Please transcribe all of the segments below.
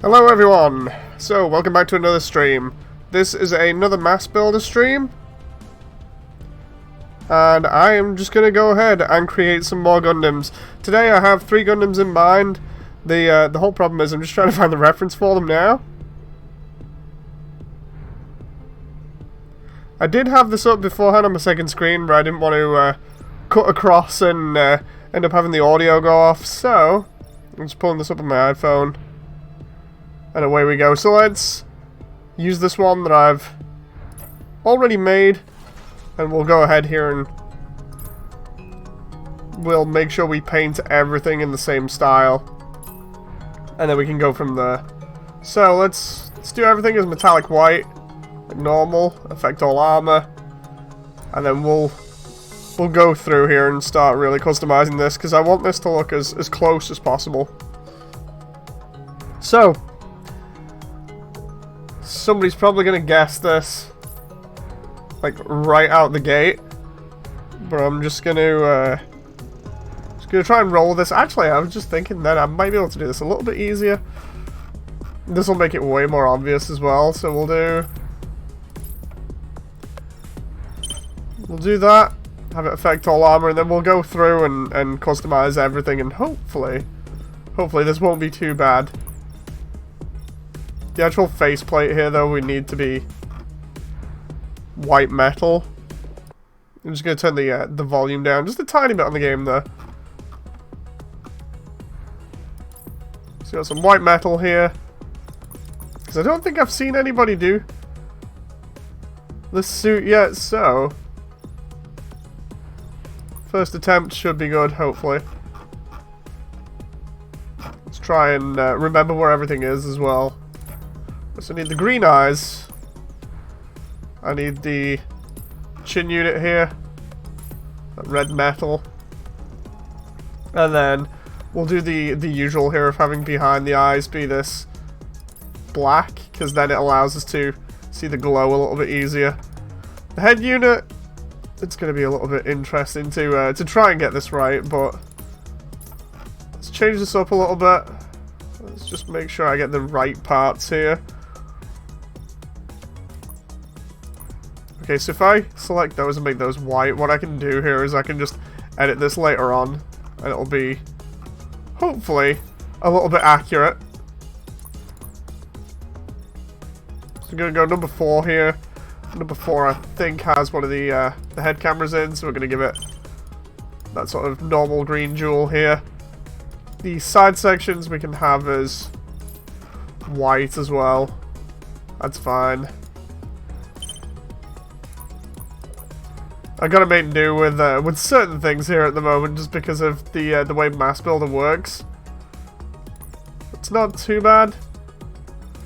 Hello everyone! So, welcome back to another stream. This is another mass builder stream. And I am just going to go ahead and create some more Gundams. Today I have 3 Gundams in mind. The whole problem is I'm just trying to find the reference for them now. I did have this up beforehand on my second screen, but I didn't want to cut across and end up having the audio go off. So, I'm just pulling this up on my iPhone. And away we go. So let's use this one that I've already made. And we'll go ahead here and we'll make sure we paint everything in the same style. And then we can go from there. So let's do everything as metallic white. Like normal. Affect all armor. And then we'll go through here and start really customizing this. Because I want this to look as close as possible. So somebody's probably going to guess this, like, right out the gate. But I'm just going to try and roll this. Actually, I was just thinking that I might be able to do this a little bit easier. This will make it way more obvious as well. So we'll do that. Have it affect all armor, and then we'll go through and customize everything, and hopefully this won't be too bad. The actual faceplate here, though, we need to be white metal. I'm just going to turn the volume down just a tiny bit on the game there. So got some white metal here. Because I don't think I've seen anybody do this suit yet, so first attempt should be good, hopefully. Let's try and remember where everything is as well. So I need the green eyes. I need the chin unit here. That red metal. And then we'll do the usual here of having behind the eyes be this black, because then it allows us to see the glow a little bit easier. The head unit, it's going to be a little bit interesting to try and get this right, but let's change this up a little bit. Let's just make sure I get the right parts here. Okay, so if I select those and make those white, what I can do here is I can just edit this later on, and it'll be, hopefully, a little bit accurate. So I'm going to go number 4 here. Number 4, I think, has one of the head cameras in, so we're going to give it that sort of normal green jewel here. The side sections we can have as white as well. That's fine. I gotta make do with certain things here at the moment, just because of the way mass builder works. It's not too bad.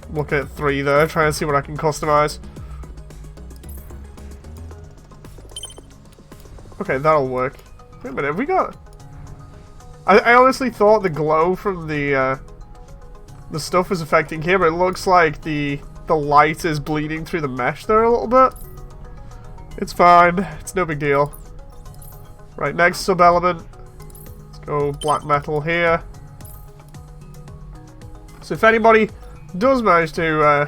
I'm looking at 3 there, trying to see what I can customize. Okay, that'll work. Wait a minute, have we got? I honestly thought the glow from the stuff was affecting here, but it looks like the light is bleeding through the mesh there a little bit. It's fine. It's no big deal. Right, next sub-element. Let's go black metal here. So if anybody does manage to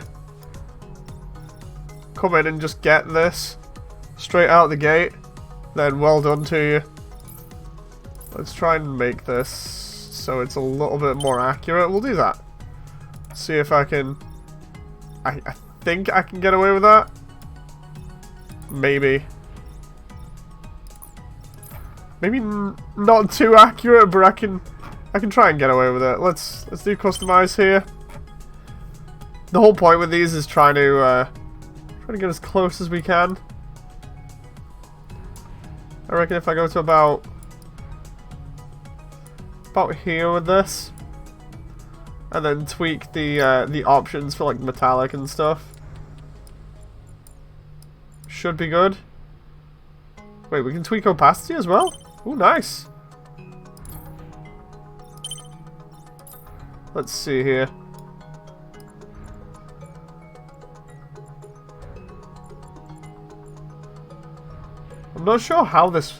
come in and just get this straight out the gate, then well done to you. Let's try and make this so it's a little bit more accurate. We'll do that. See if I can... I think I can get away with that. Maybe. Maybe not too accurate, but I can try and get away with it. Let's do customize here. The whole point with these is trying to get as close as we can. I reckon if I go to about here with this, and then tweak the options for like metallic and stuff. Should be good. Wait, we can tweak opacity as well? Ooh, nice. Let's see here. I'm not sure how this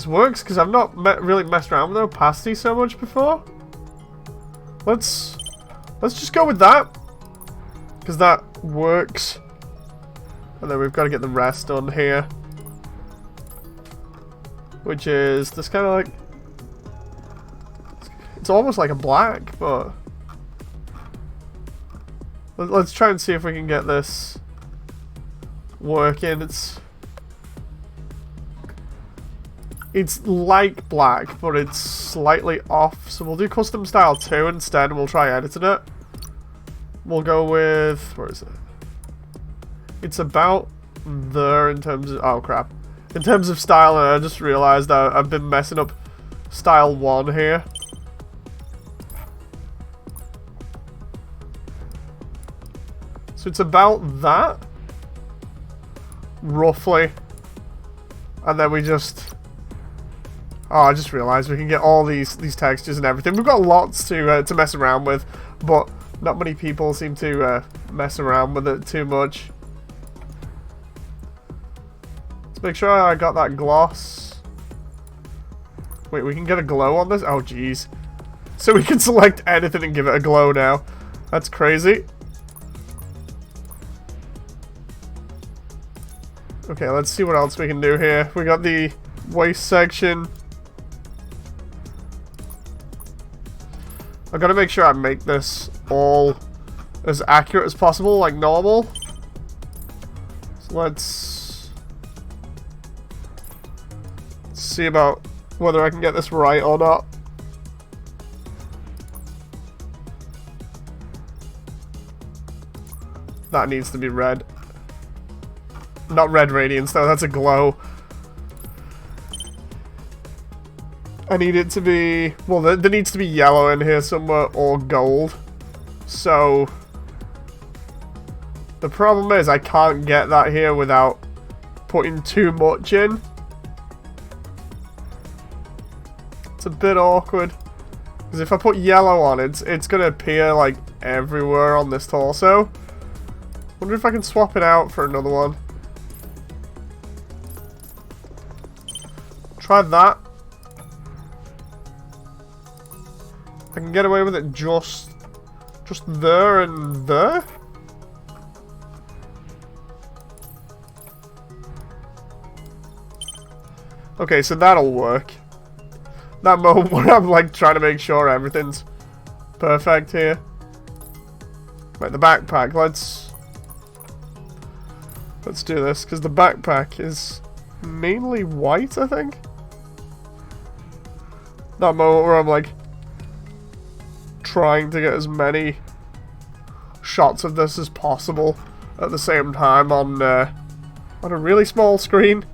works, because I've not really messed around with opacity so much before. Let's Let's just go with that. Because that works. And then we've got to get the rest done here. Which is this kind of like... It's almost like a black, but... Let's try and see if we can get this working. It's like black, but it's slightly off. So we'll do custom style 2 instead, and we'll try editing it. We'll go with... Where is it? It's about there in terms of... Oh, crap. In terms of style, and I just realized I've been messing up style 1 here. So it's about that. Roughly. And then we just... Oh, I just realized we can get all these textures and everything. We've got lots to mess around with, but not many people seem to mess around with it too much. Let's make sure I got that gloss. Wait, we can get a glow on this? Oh, jeez. So we can select anything and give it a glow now. That's crazy. Okay, let's see what else we can do here. We got the waist section. I've got to make sure I make this all as accurate as possible, like normal. So let's see about whether I can get this right or not. That needs to be red. Not red radiance though, that's a glow. I need it to be... Well, there needs to be yellow in here somewhere, or gold. So... The problem is I can't get that here without putting too much in. It's a bit awkward. Because if I put yellow on it, it's going to appear like everywhere on this torso. Wonder if I can swap it out for another one. Try that. I can get away with it just there and there. Okay, so that'll work. That moment where I'm like trying to make sure everything's perfect here. Right, the backpack. Let's do this because the backpack is mainly white, I think. That moment where I'm like trying to get as many shots of this as possible at the same time on a really small screen.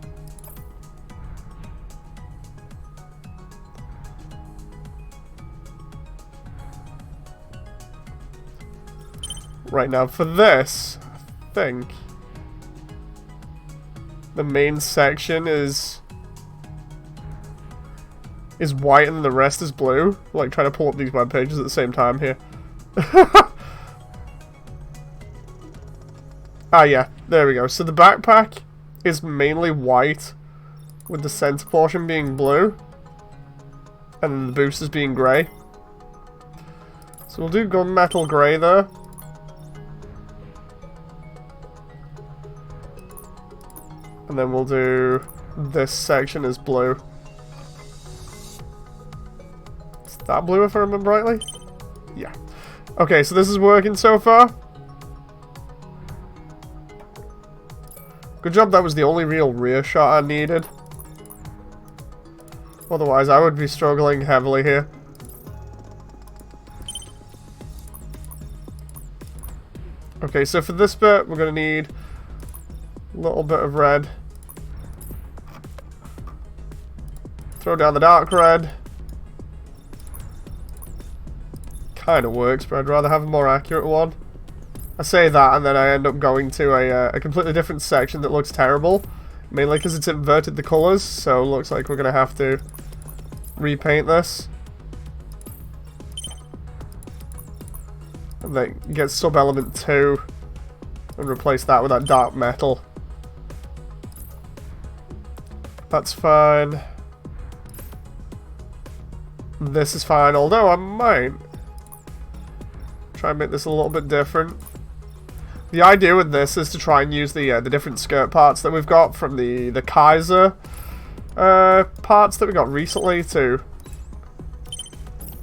Right now, for this, I think the main section is white and the rest is blue. Like trying to pull up these web pages at the same time here. Ah, yeah, there we go. So the backpack is mainly white, with the center portion being blue, and then the boosters being grey. So we'll do gunmetal grey there. And then we'll do this section as blue. Is that blue if I remember rightly? Yeah. Okay, so this is working so far. Good job, that was the only real rear shot I needed. Otherwise, I would be struggling heavily here. Okay, so for this bit, we're going to need a little bit of red. Throw down the dark red. Kind of works, but I'd rather have a more accurate one. I say that, and then I end up going to a completely different section that looks terrible. Mainly because it's inverted the colours, so it looks like we're going to have to repaint this. And then get sub-element 2 and replace that with that dark metal. That's fine. This is fine, although I might Try and make this a little bit different. The idea with this is to try and use the different skirt parts that we've got from the Kaiser parts that we got recently to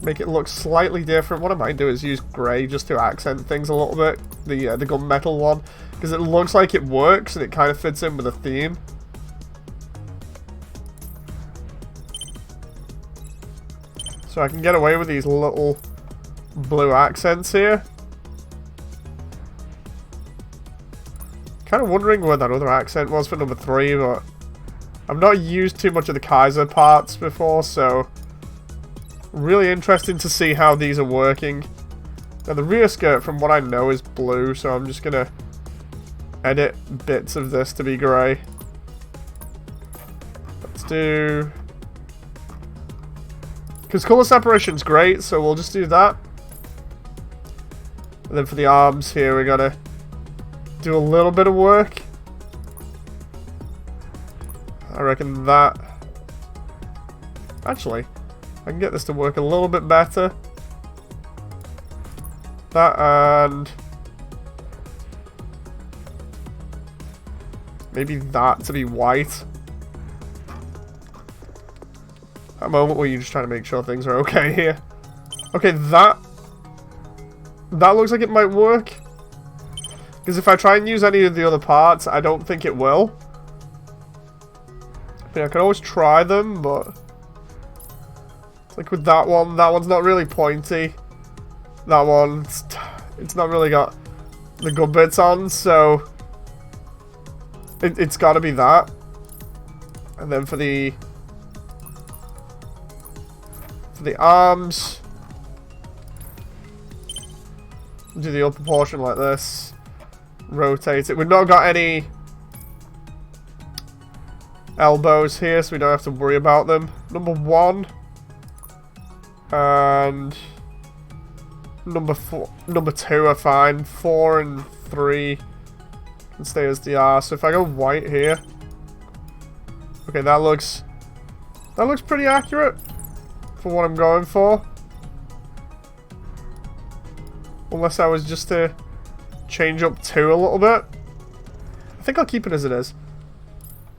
make it look slightly different. What I might do is use grey just to accent things a little bit. The gunmetal one, because it looks like it works and it kind of fits in with the theme. So I can get away with these little blue accents here. Kind of wondering where that other accent was for number 3, but I've not used too much of the Kaiser parts before, so really interesting to see how these are working. Now the rear skirt, from what I know, is blue, so I'm just gonna edit bits of this to be grey. Let's do... because colour separation's great, so we'll just do that. And then for the arms here, we gotta do a little bit of work. I reckon that... actually, I can get this to work a little bit better. That and... maybe that to be white. A moment where you're just trying to make sure things are okay here. Okay, that looks like it might work. Because if I try and use any of the other parts, I don't think it will. I mean, I can always try them, but... like with that one's not really pointy. That one, it's not really got the good bits on, so... it's gotta be that. And then for the arms, do the upper portion like this. Rotate it. We've not got any elbows here, so we don't have to worry about them. Number 1 and number 2 are fine. 4 and 3 can stay as they are. So if I go white here, okay, that looks pretty accurate for what I'm going for. Unless I was just to change up 2 a little bit. I think I'll keep it as it is.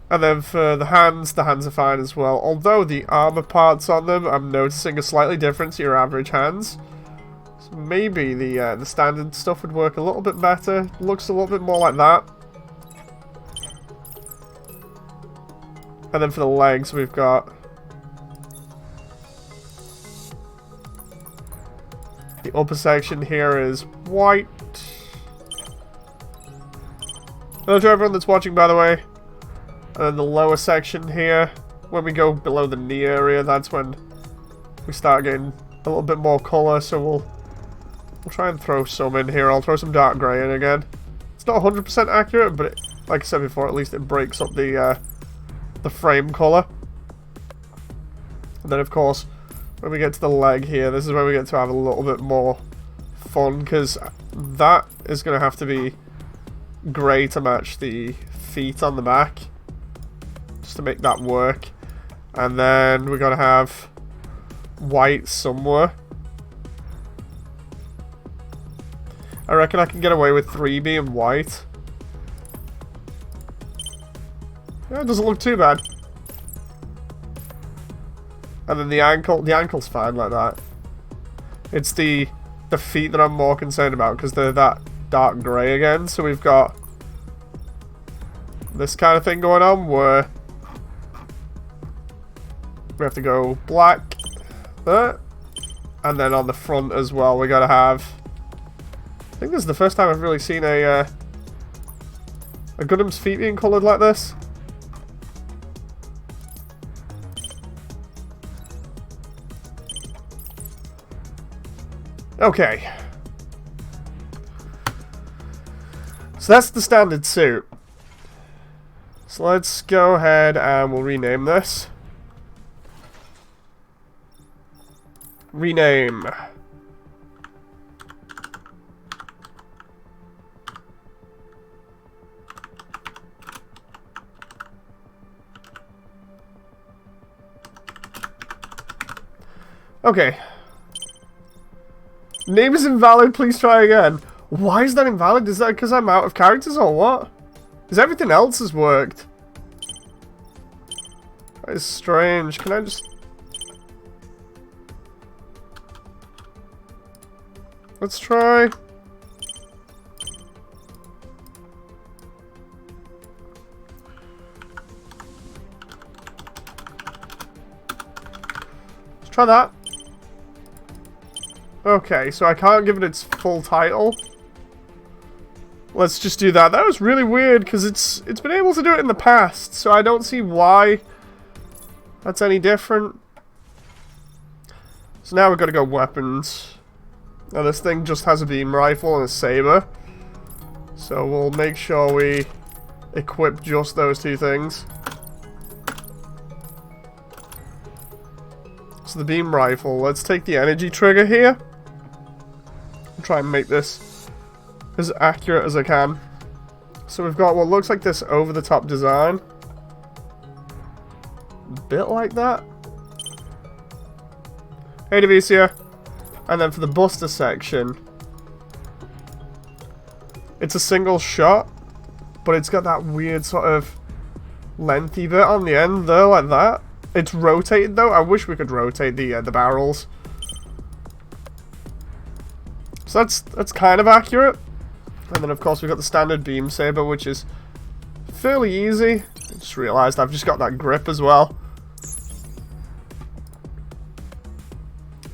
And then for the hands are fine as well. Although the armor parts on them, I'm noticing a slightly different to your average hands. So maybe the standard stuff would work a little bit better. Looks a little bit more like that. And then for the legs, we've got the upper section here is white. Hello to everyone that's watching, by the way. And then the lower section here, when we go below the knee area, that's when we start getting a little bit more colour. So we'll try and throw some in here. I'll throw some dark grey in again. It's not 100% accurate, but like I said before, at least it breaks up the frame colour. And then of course, when we get to the leg here, this is where we get to have a little bit more fun, because that is going to have to be grey to match the feet on the back, just to make that work. And then we're going to have white somewhere. I reckon I can get away with 3 being white. Yeah, it doesn't look too bad. And then the ankle's fine like that. It's the feet that I'm more concerned about, because they're that dark grey again. So we've got this kind of thing going on where we have to go black there, and then on the front as well we gotta have, I think this is the first time I've really seen a Gundam's feet being coloured like this. Okay. So that's the standard suit. So let's go ahead and we'll rename this. Rename. Okay. Name is invalid, please try again. Why is that invalid? Is that because I'm out of characters or what? Because everything else has worked. That is strange. Can I just... Let's try... Let's try that. Okay, so I can't give it its full title. Let's just do that. That was really weird, because it's been able to do it in the past, so I don't see why that's any different. So now we've got to go weapons. Now this thing just has a beam rifle and a saber. So we'll make sure we equip just those two things. So the beam rifle, let's take the energy trigger here. Try and make this as accurate as I can. So we've got what looks like this over-the-top design. A bit like that. Hey, Devicia. And then for the buster section, it's a single shot, but it's got that weird sort of lengthy bit on the end there, like that. It's rotated though. I wish we could rotate the barrels. So that's kind of accurate. And then of course we've got the standard beam saber, which is fairly easy. I just realised I've just got that grip as well.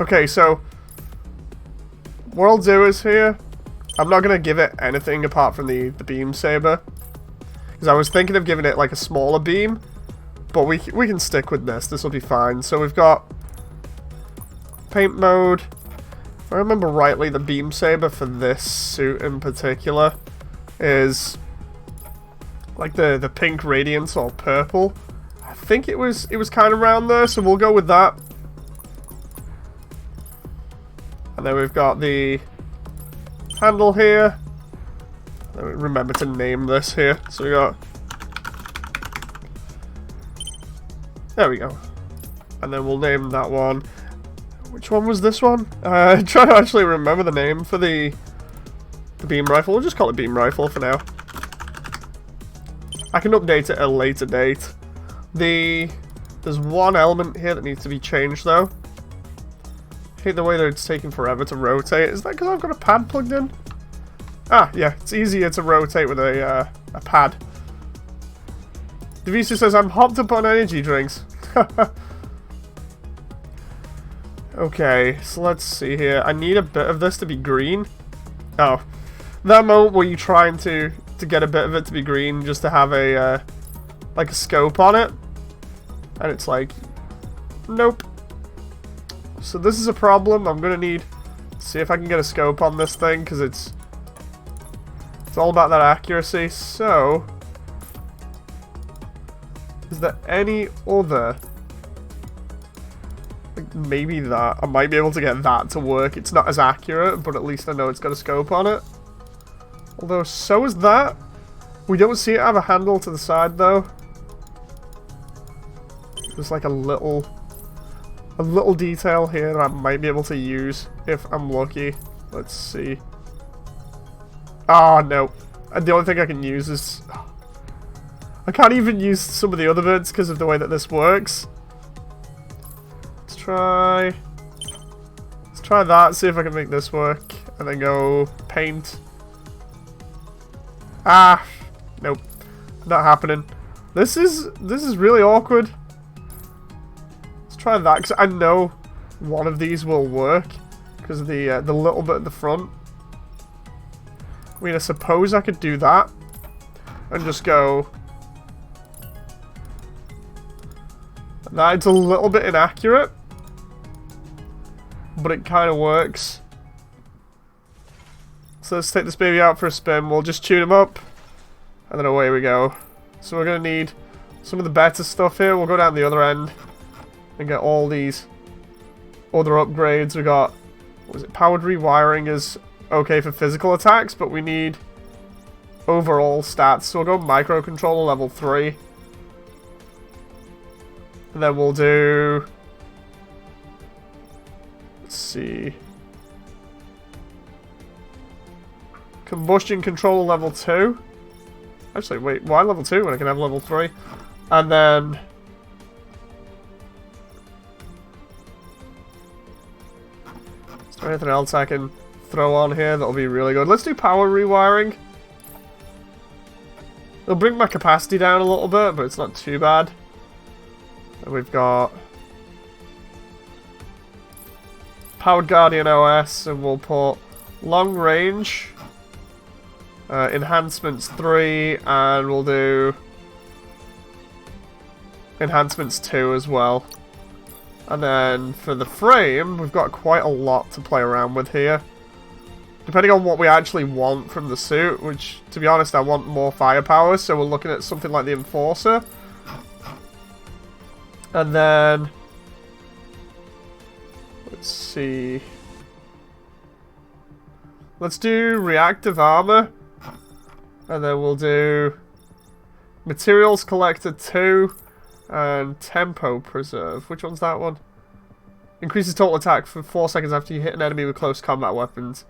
Okay, so what I'll do is here, I'm not going to give it anything apart from the beam saber. Because I was thinking of giving it like a smaller beam. But we can stick with this. This will be fine. So we've got paint mode. If I remember rightly, the beam saber for this suit in particular is like the pink radiance or purple. I think it was kind of around there, so we'll go with that. And then we've got the handle here. Remember to name this here. So we got... There we go. And then we'll name that one. Which one was this one? Trying to actually remember the name for the beam rifle. We'll just call it beam rifle for now. I can update it at a later date. There's one element here that needs to be changed though. I hate the way that it's taking forever to rotate. Is that because I've got a pad plugged in? Ah, yeah. It's easier to rotate with a pad. Devisa says, I'm hopped up on energy drinks. Okay, so let's see here. I need a bit of this to be green. Oh. That moment where you're trying to get a bit of it to be green just to have a, like a scope on it. And it's like, nope. So this is a problem. I'm going to need to see if I can get a scope on this thing, because it's all about that accuracy. So... is there any other... like maybe that. I might be able to get that to work. It's not as accurate, but at least I know it's got a scope on it. Although, so is that. We don't see it have a handle to the side, though. There's like a little detail here that I might be able to use if I'm lucky. Let's see. Ah, no. The only thing I can use is... I can't even use some of the other bits because of the way that this works. Let's try that, see if I can make this work. And then go paint. Ah, nope. Not happening. This is really awkward. Let's try that, because I know one of these will work. Because of the little bit at the front. I mean, I suppose I could do that. And just go... That's a little bit inaccurate, but it kind of works. So let's take this baby out for a spin. We'll just tune him up, and then away we go. So we're going to need some of the better stuff here. We'll go down the other end and get all these other upgrades. We got, what was it? Powered rewiring is okay for physical attacks, but we need overall stats. So we'll go microcontroller level 3. And then we'll do... let's see... Combustion control level 2. Actually, wait, why level 2 when I can have level 3? And then... is there anything else I can throw on here that'll be really good? Let's do power rewiring. It'll bring my capacity down a little bit, but it's not too bad. And we've got... Powered Guardian OS, and we'll put long range, enhancements 3, and we'll do enhancements 2 as well. And then for the frame, we've got quite a lot to play around with here. Depending on what we actually want from the suit, which, to be honest, I want more firepower, so we're looking at something like the Enforcer. And then... let's see. Let's do reactive armor. And then we'll do materials collector 2 and tempo preserve. Which one's that one? Increases total attack for 4 seconds after you hit an enemy with close combat weapons.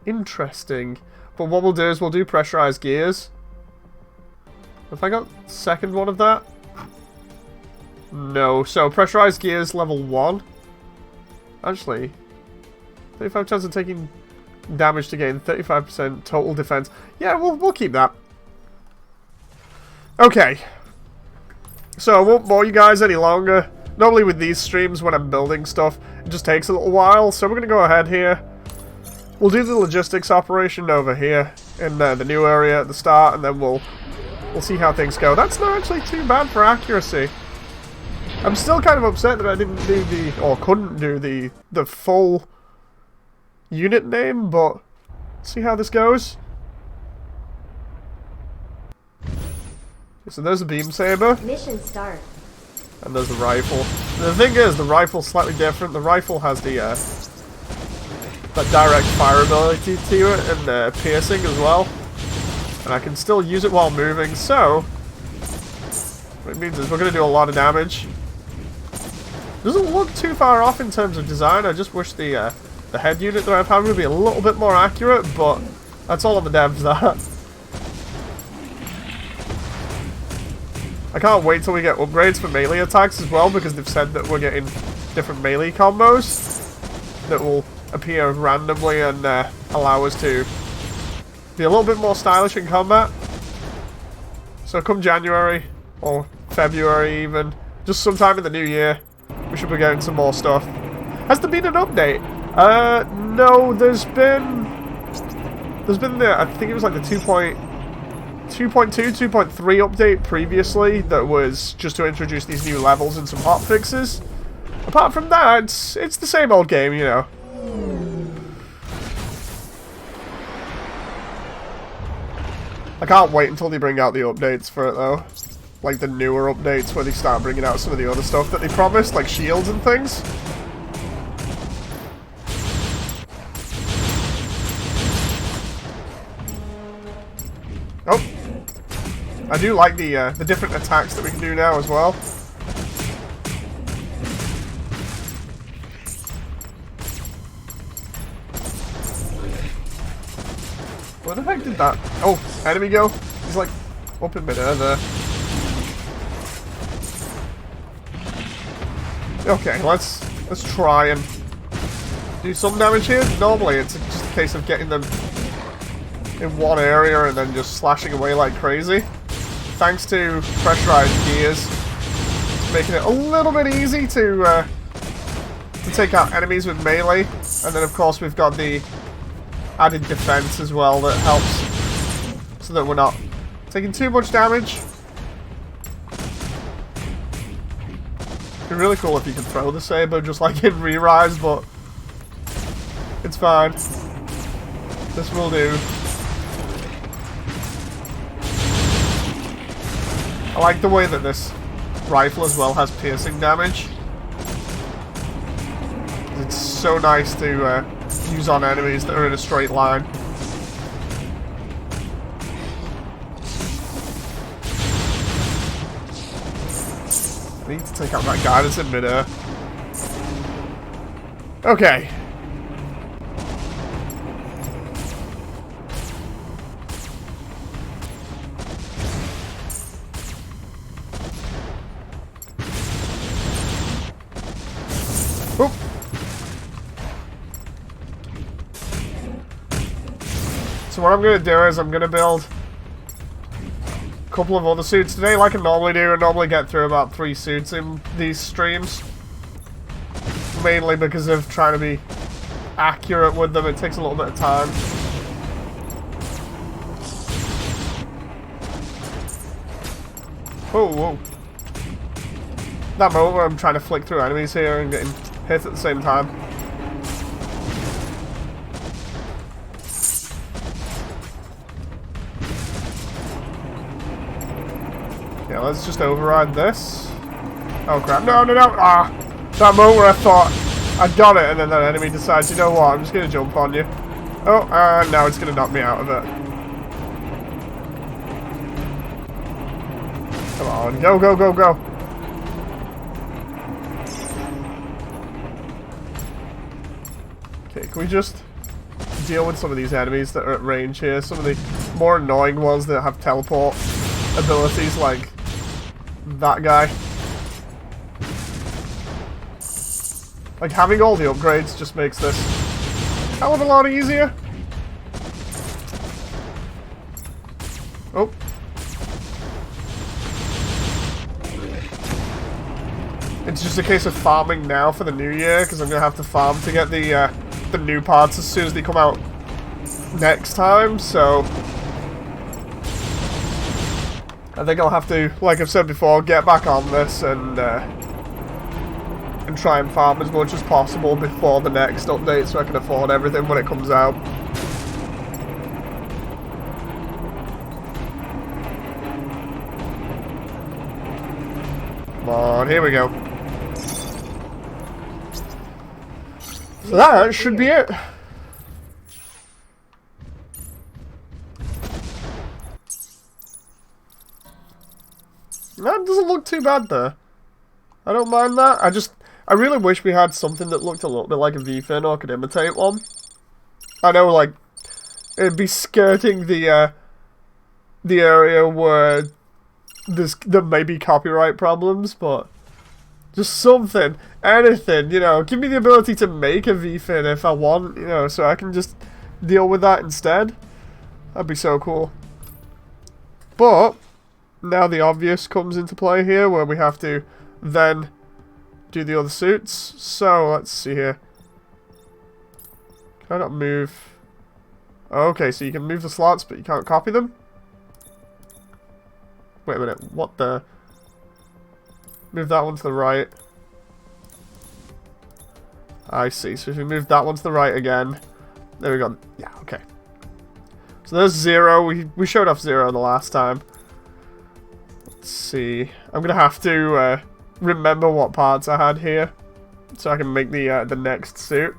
Interesting. But what we'll do is we'll do pressurized gears. Have I got second one of that? No. So pressurized gears level 1. Actually, 35 chance of taking damage to gain 35% total defense. Yeah, we'll keep that. Okay. So I won't bore you guys any longer. Normally with these streams when I'm building stuff, it just takes a little while. So we're going to go ahead here. We'll do the logistics operation over here in the new area at the start, and then we'll see how things go. That's not actually too bad for accuracy. I'm still kind of upset that I didn't do the, or couldn't do the full unit name, but see how this goes. So there's a beam saber. Mission start. And there's the rifle. The thing is, the rifle's slightly different. The rifle has the that direct fire ability to it and piercing as well. And I can still use it while moving, so what it means is we're going to do a lot of damage. Doesn't look too far off in terms of design. I just wish the head unit that I've had would be a little bit more accurate, but that's all on the devs, that. I can't wait till we get upgrades for melee attacks as well, because they've said that we're getting different melee combos that will appear randomly and allow us to be a little bit more stylish in combat. So come January, or February even, just sometime in the new year, we should be getting some more stuff. Has there been an update? No, there's been the, I think it was like the 2.2, 2.3 update previously that was just to introduce these new levels and some hotfixes. Apart from that, it's the same old game, you know. I can't wait until they bring out the updates for it though. Like the newer updates where they start bringing out some of the other stuff that they promised, like shields and things. Oh, I do like the different attacks that we can do now as well. Where the heck did that? Oh, enemy go? He's like up in midair there. Okay, let's try and do some damage here. Normally it's just a case of getting them in one area and then just slashing away like crazy. Thanks to pressurized gears, it's making it a little bit easy to take out enemies with melee. And then of course we've got the added defense as well that helps so that we're not taking too much damage. It'd be really cool if you could throw the saber just like in Re-Rise, but it's fine. This will do. I like the way that this rifle as well has piercing damage. It's so nice to use on enemies that are in a straight line. I need to take out that guy that's in midair. Okay. So what I'm going to do is I'm going to build a couple of other suits today, like I normally do. I normally get through about 3 suits in these streams. Mainly because of trying to be accurate with them. It takes a little bit of time. Whoa, whoa. That moment where I'm trying to flick through enemies here and getting hit at the same time. Yeah, let's just override this. Oh crap, no, no, no! Ah! That moment where I thought I got it and then that enemy decides, you know what, I'm just going to jump on you. Oh, and now it's going to knock me out of it. Come on, go, go, go, go. Okay, can we just deal with some of these enemies that are at range here? Some of the more annoying ones that have teleport abilities like that guy. Like, having all the upgrades just makes this a hell of a lot easier. Oh. It's just a case of farming now for the new year, because I'm going to have to farm to get the new parts as soon as they come out next time, so I think I'll have to, like I've said before, get back on this and try and farm as much as possible before the next update so I can afford everything when it comes out. Come on, here we go. So that should be it. That doesn't look too bad there. I don't mind that. I really wish we had something that looked a little bit like a V-fin or could imitate one. I know, like, it'd be skirting the area where there may be copyright problems, but just something, anything, you know, give me the ability to make a V-fin if I want, you know, so I can just deal with that instead. That'd be so cool. But now the obvious comes into play here, where we have to then do the other suits. So let's see here. Can I not move? Okay, so you can move the slots, but you can't copy them. Wait a minute, what the? Move that one to the right. I see, so if we move that one to the right again. There we go. Yeah, okay. So there's 0. We showed off 0 the last time. Let's see. I'm gonna have to remember what parts I had here, so I can make the next suit.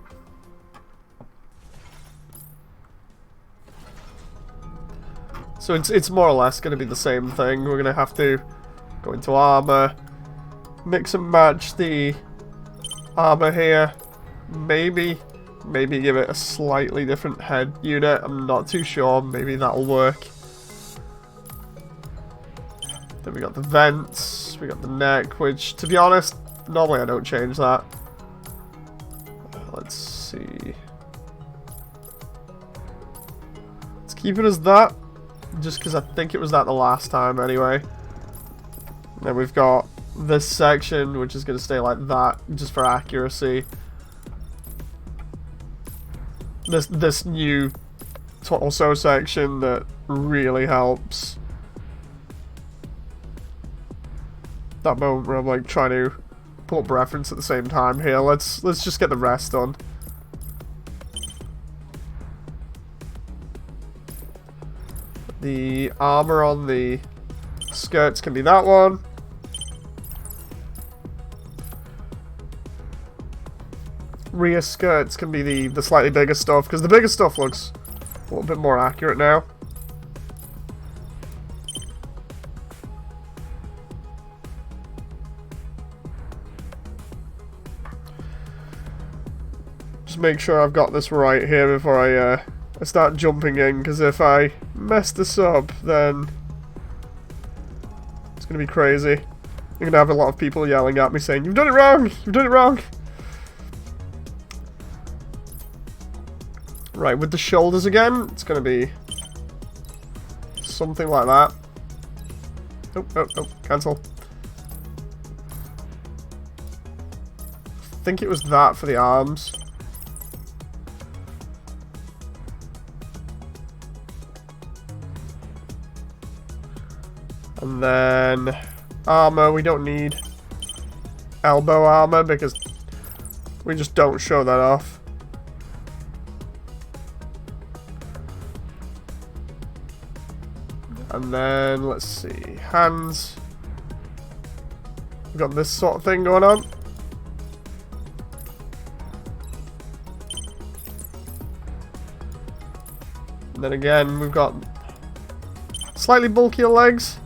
So it's more or less going to be the same thing. We're going to have to go into armor, mix and match the armor here, maybe give it a slightly different head unit. I'm not too sure. Maybe that'll work. Then we got the vents, we got the neck, which, to be honest, normally I don't change that. Let's see. Let's keep it as that, just because I think it was that the last time anyway. Then we've got this section, which is going to stay like that, just for accuracy. This new torso section that really helps. That moment where I'm like trying to pull up reference at the same time here. Let's just get the rest done. The armor on the skirts can be that one. Rear skirts can be the slightly bigger stuff, because the bigger stuff looks a little bit more accurate now. Just make sure I've got this right here before I start jumping in, because if I mess this up, then it's going to be crazy. I'm going to have a lot of people yelling at me saying, "You've done it wrong! You've done it wrong!" Right, with the shoulders again, it's going to be something like that. Oh, cancel. I think it was that for the arms. And then armor, we don't need elbow armor because we just don't show that off. And then, let's see, hands. We've got this sort of thing going on. And then again, we've got slightly bulkier legs.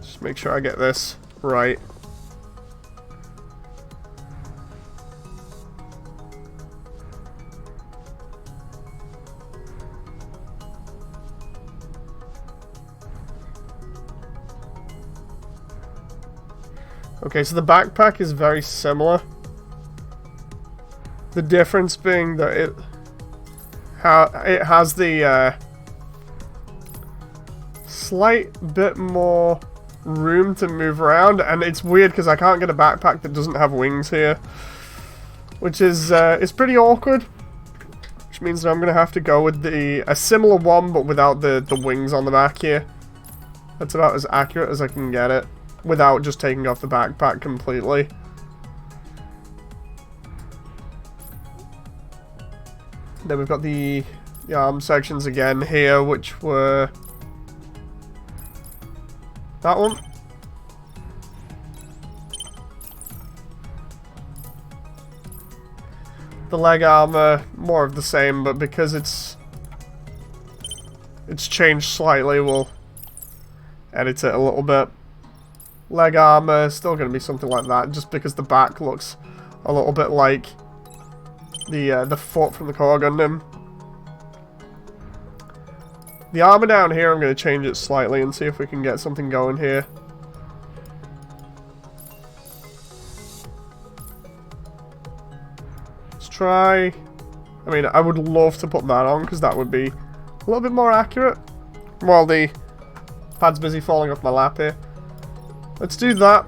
Just make sure I get this right. Okay, so the backpack is very similar. The difference being that it has the slight bit more room to move around, and it's weird because I can't get a backpack that doesn't have wings here, which is it's pretty awkward. Which means that I'm gonna have to go with a similar one, but without the wings on the back here. That's about as accurate as I can get it, without just taking off the backpack completely. Then we've got the arm sections again here, which were that one. The leg armor, more of the same, but because it's changed slightly, we'll edit it a little bit. Leg armor, still going to be something like that, just because the back looks a little bit like the foot from the Core Gundam. The armor down here, I'm going to change it slightly and see if we can get something going here. Let's try... I mean, I would love to put that on, because that would be a little bit more accurate. While the pad's busy falling off my lap here. Let's do that.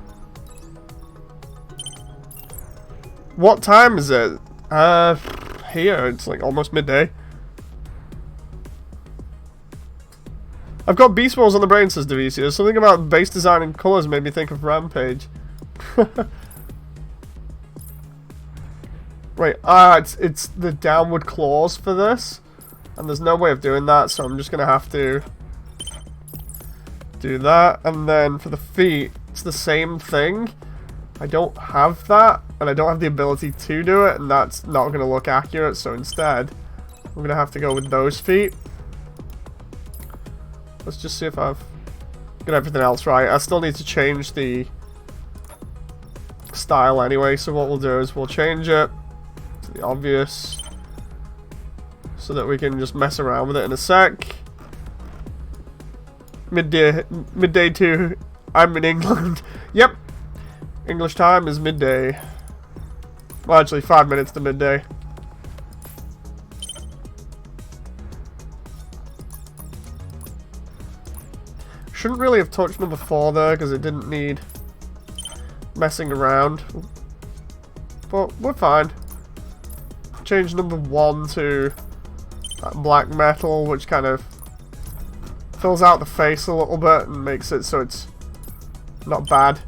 What time is it? Here, it's like almost midday. I've got Beast Wars on the brain, says Devicia. Something about base design and colours made me think of Rampage. Right, it's the downward claws for this. And there's no way of doing that, so I'm just going to have to do that. And then for the feet, it's the same thing. I don't have that, and I don't have the ability to do it, and that's not going to look accurate, so instead, I'm going to have to go with those feet. Let's just see if I've got everything else right. I still need to change the style anyway, so what we'll do is we'll change it to the obvious so that we can just mess around with it in a sec. Midday 2. I'm in England. Yep. English time is midday. Well, actually 5 minutes to midday. Shouldn't really have touched number 4 there because it didn't need messing around. But we're fine. Change number 1 to that black metal, which kind of fills out the face a little bit and makes it so it's not bad.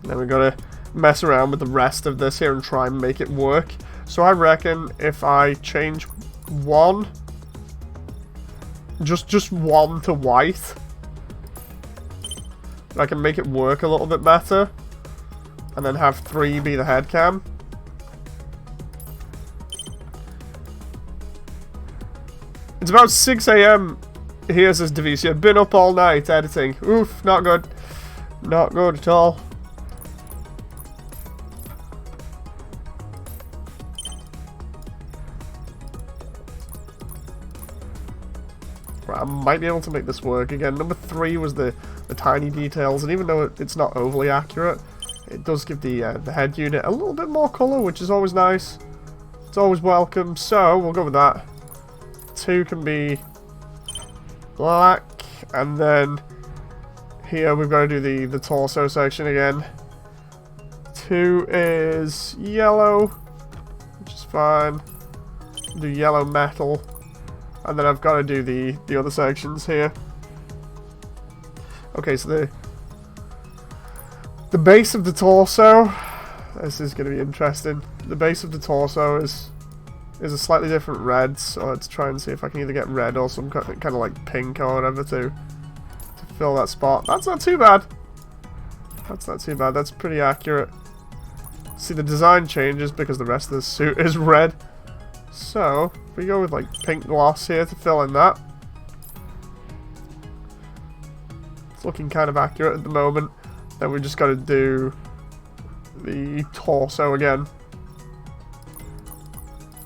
And then we've got to mess around with the rest of this here and try and make it work. So I reckon if I change 1, just 1 to white, I can make it work a little bit better. And then have 3 be the head cam. It's about 6 AM here, says Devicia. Been up all night editing. Oof, not good. Not good at all. Right, I'm might be able to make this work again. Number 3 was the tiny details, and even though it's not overly accurate, it does give the head unit a little bit more colour, which is always nice. It's always welcome, so we'll go with that. 2 can be black, and then here we've got to do the torso section again. 2 is yellow, which is fine. Do yellow metal, and then I've got to do the other sections here. Okay, so the base of the torso, this is going to be interesting. The base of the torso is a slightly different red, so let's try and see if I can either get red or some kind of like pink or whatever to fill that spot. That's not too bad. That's not too bad. That's pretty accurate. See, the design changes because the rest of the suit is red. So, if we go with like pink gloss here to fill in that. It's looking kind of accurate at the moment. Then we just got to do the torso again.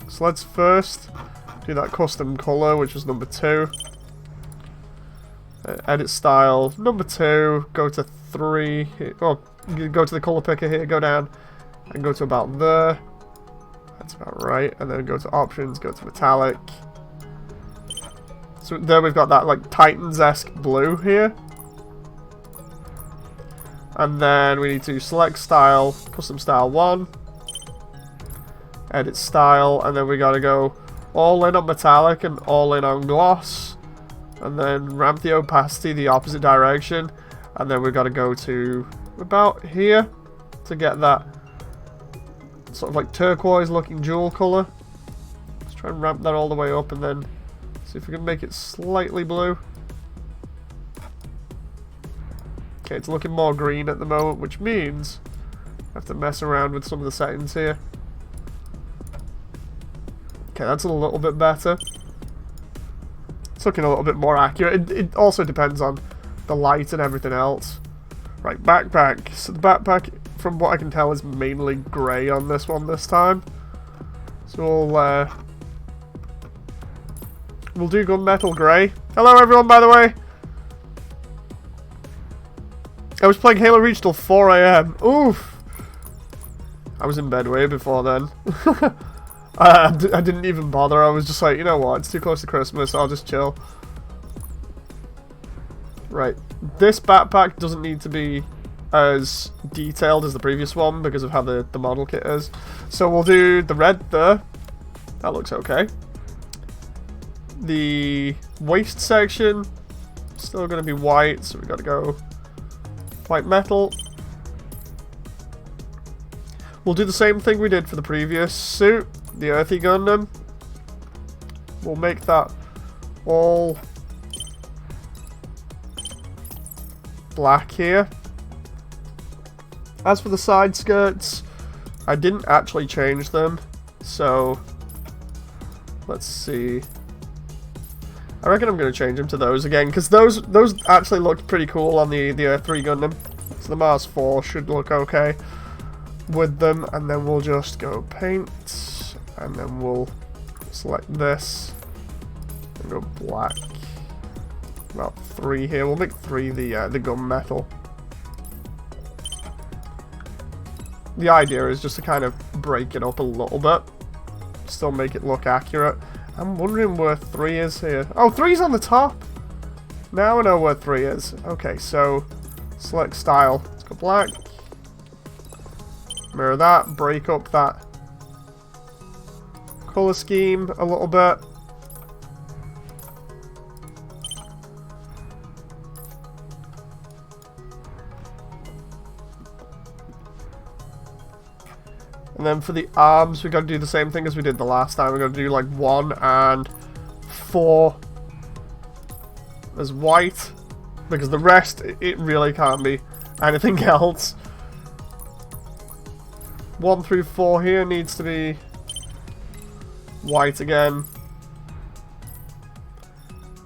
So let's first do that custom color, which was number 2. Edit style, number 2, go to 3, oh, go to the color picker here, go down, and go to about there. That's about right, and then go to options, go to metallic. So there we've got that like Titans-esque blue here. And then we need to select style, custom style 1. Edit style, and then we gotta go all in on metallic and all in on gloss, and then ramp the opacity the opposite direction, and then we gotta go to about here to get that sort of like turquoise looking jewel color. Let's try and ramp that all the way up and then see if we can make it slightly blue. Okay, it's looking more green at the moment, which means I have to mess around with some of the settings here. Okay, that's a little bit better. It's looking a little bit more accurate. It also depends on the light and everything else. Right, backpack. So the backpack, from what I can tell, is mainly grey on this one this time. So we'll do gunmetal grey. Hello everyone, by the way. I was playing Halo Reach till 4 AM. Oof. I was in bed way before then. I didn't even bother. I was just like, you know what, it's too close to Christmas, I'll just chill. Right, this backpack doesn't need to be as detailed as the previous one because of how the model kit is. So we'll do the red there. That looks okay. The waist section, still going to be white, so we got to go white metal. We'll do the same thing we did for the previous suit. The Earthy Gundam. We'll make that all black here. As for the side skirts, I didn't actually change them, so let's see. I reckon I'm going to change them to those again, because those actually looked pretty cool on the Earththree Gundam. So the Marsfour should look okay with them, and then we'll just go paint. And then we'll select this and go black. About 3 here. We'll make 3 the gunmetal. The idea is just to kind of break it up a little bit, still make it look accurate. I'm wondering where 3 is here. Oh, 3's on the top. Now I know where 3 is. Okay, so select style. Let's go black. Mirror that. Break up that color scheme a little bit. And then for the arms, we got to do the same thing as we did the last time. We got to do like 1 and 4 as white, because the rest, it really can't be anything else. 1 through 4 here needs to be white again.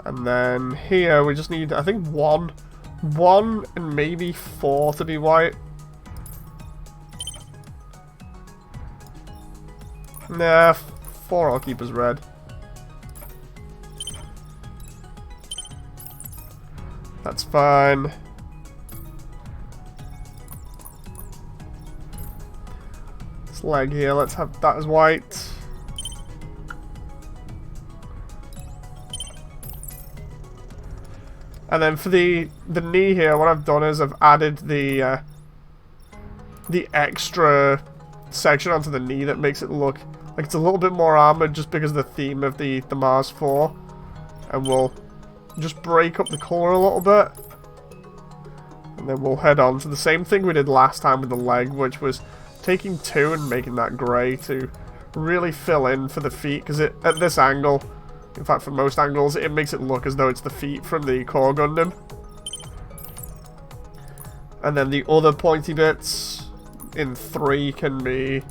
And then here we just need, I think, 1 and maybe 4 to be white. Nah, 4 I'll keep as red. That's fine. This leg here, let's have that as white. And then for the knee here, what I've done is I've added the extra section onto the knee that makes it look like it's a little bit more armored, just because of the theme of the Marsfour. And we'll just break up the colour a little bit. And then we'll head on to the same thing we did last time with the leg, which was taking 2 and making that grey to really fill in for the feet, because at this angle, in fact for most angles, it makes it look as though it's the feet from the Core Gundam. And then the other pointy bits in 3 can be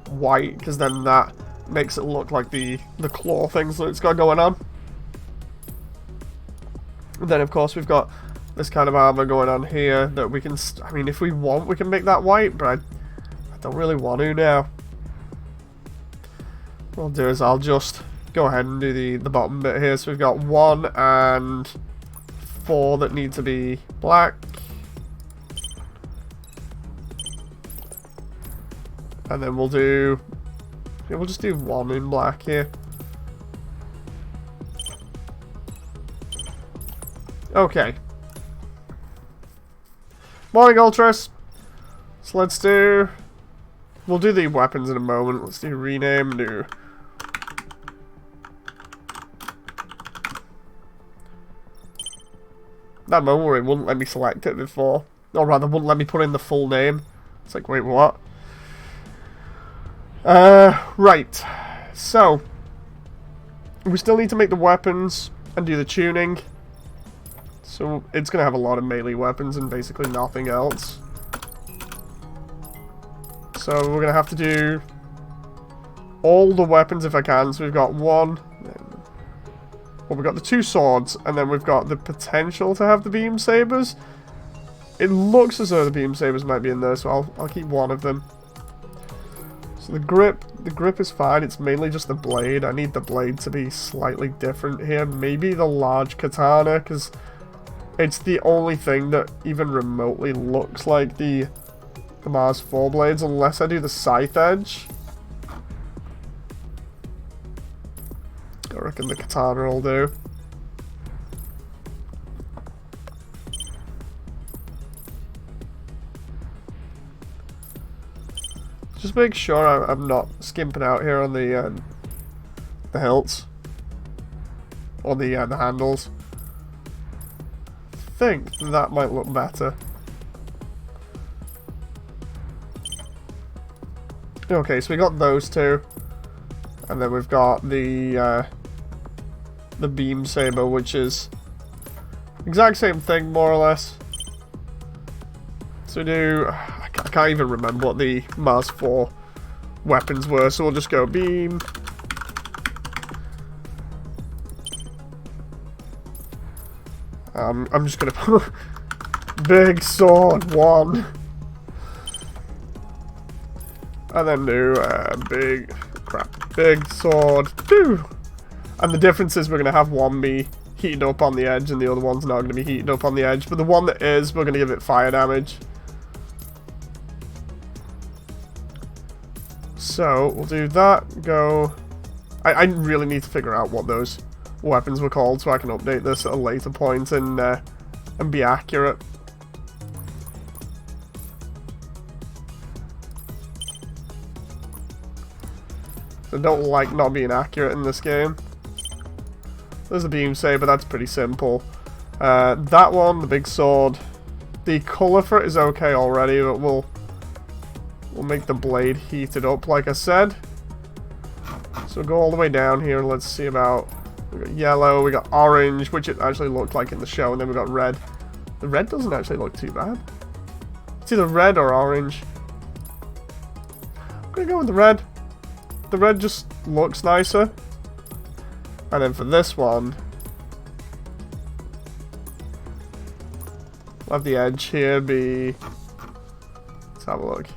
white, because then that makes it look like the claw things that it's got going on. And then of course we've got this kind of armor going on here that we can, I mean, if we want we can make that white, but I don't really want to now. What I'll do is I'll just go ahead and do the bottom bit here. So we've got 1 and 4 that need to be black. And then we'll do, yeah, we'll just do 1 in black here. Okay. Morning, Ultras. So let's do, we'll do the weapons in a moment. Let's do rename, new. That moment where it wouldn't let me select it before. Or rather, wouldn't let me put in the full name. It's like, wait, what? Right. So, we still need to make the weapons and do the tuning. So, it's going to have a lot of melee weapons and basically nothing else. So, we're going to have to do all the weapons if I can. So, we've got 1. Well, we've got the 2 swords, and then we've got the potential to have the beam sabers. It looks as though the beam sabers might be in there, so I'll keep 1 of them. So the grip is fine. It's mainly just the blade. I need the blade to be slightly different here. Maybe the large katana, because it's the only thing that even remotely looks like the Marsfour blades, unless I do the scythe edge. I reckon the katana will do. Just make sure I'm not skimping out here on the hilts. Or the handles. I think that might look better. Okay, so we got those 2. And then we've got the beam saber, which is exact same thing, more or less. So we do, I can't even remember what the Marsfour weapons were, so we'll just go beam. I'm just gonna put big sword 1. And then do big sword 2. And the difference is we're going to have one be heated up on the edge and the other one's not going to be heated up on the edge. But the one that is, we're going to give it fire damage. So, we'll do that, go... I really need to figure out what those weapons were called so I can update this at a later point and be accurate. I don't like not being accurate in this game. There's the beam saber, that's pretty simple. That one, the big sword, the colour for it is okay already, but we'll make the blade heated up like I said. So go all the way down here and let's see about, we got yellow, we got orange, which it actually looked like in the show, and then we got red. The red doesn't actually look too bad. It's either red or orange. I'm gonna go with the red. The red just looks nicer. And then for this one, we'll have the edge here be, let's have a look.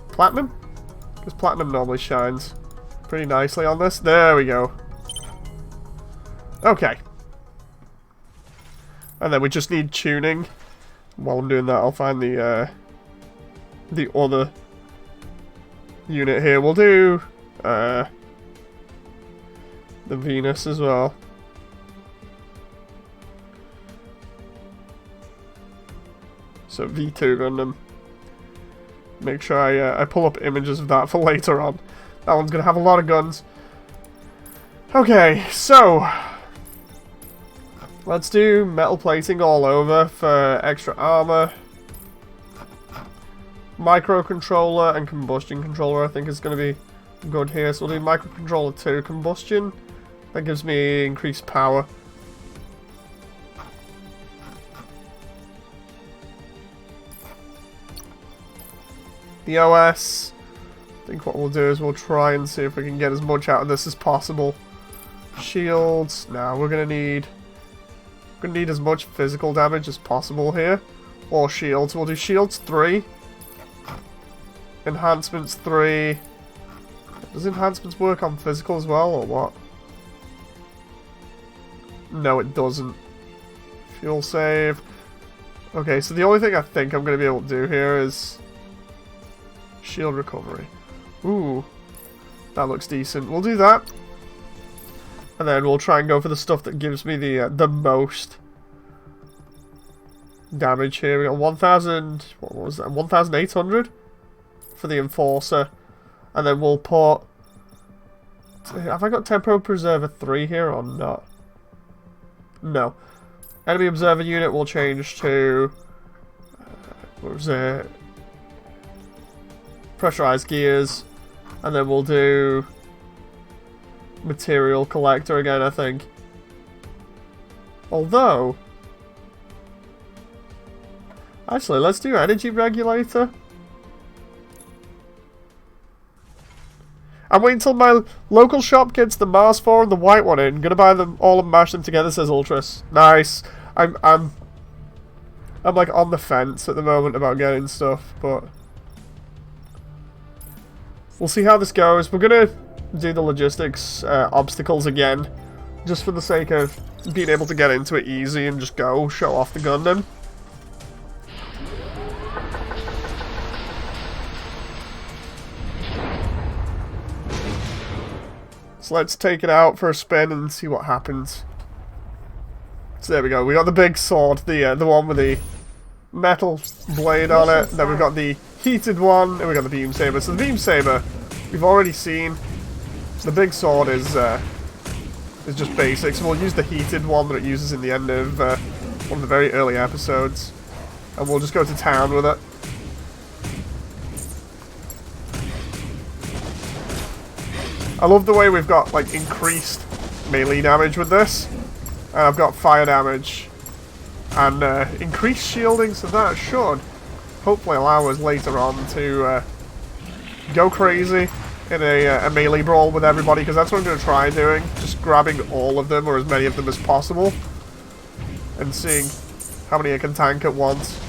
Platinum? Because platinum normally shines pretty nicely on this. There we go. Okay. And then we just need tuning. While I'm doing that, I'll find the other unit here. We'll do the Venus as well. So Veetwo Gundam. Make sure I pull up images of that for later on. That one's gonna have a lot of guns. Okay, so let's do metal plating all over for extra armor. Microcontroller and combustion controller I think is going to be good here. So we'll do microcontroller 2 combustion. That gives me increased power. The OS, I think what we'll do is we'll try and see if we can get as much out of this as possible. Shields, now we're going to need as much physical damage as possible here. Or shields, we'll do shields 3. Enhancements 3. Does enhancements work on physical as well, or what? No, it doesn't. Fuel save. Okay, so the only thing I think I'm going to be able to do here is shield recovery. Ooh, that looks decent. We'll do that. And then we'll try and go for the stuff that gives me the most damage here. We got 1,000, what was that? 1,800 for the Enforcer. And then we'll put... Have I got Tempo Preserver 3 here or not? No. Enemy Observer Unit will change to... what was it? Pressurized Gears. And then we'll do... Material Collector again, I think. Although... Actually, let's do Energy Regulator. I'm waiting until my local shop gets the Marsfour and the white one in. Gonna buy them all and mash them together, says Ultras. Nice. I'm like on the fence at the moment about getting stuff, but we'll see how this goes. We're gonna do the logistics obstacles again, just for the sake of being able to get into it easy and just go show off the Gundam. So let's take it out for a spin and see what happens. So there we go. We got the big sword, the one with the metal blade on it. Then we've got the heated one, and we got the beam saber. So the beam saber we've already seen. The big sword is just basic. So we'll use the heated one that it uses in the end of one of the very early episodes, and we'll just go to town with it. I love the way we've got, like, increased melee damage with this. And I've got fire damage. And increased shielding, so that should hopefully allow us later on to go crazy in a melee brawl with everybody. Because that's what I'm going to try doing. Just grabbing all of them, or as many of them as possible. And seeing how many I can tank at once.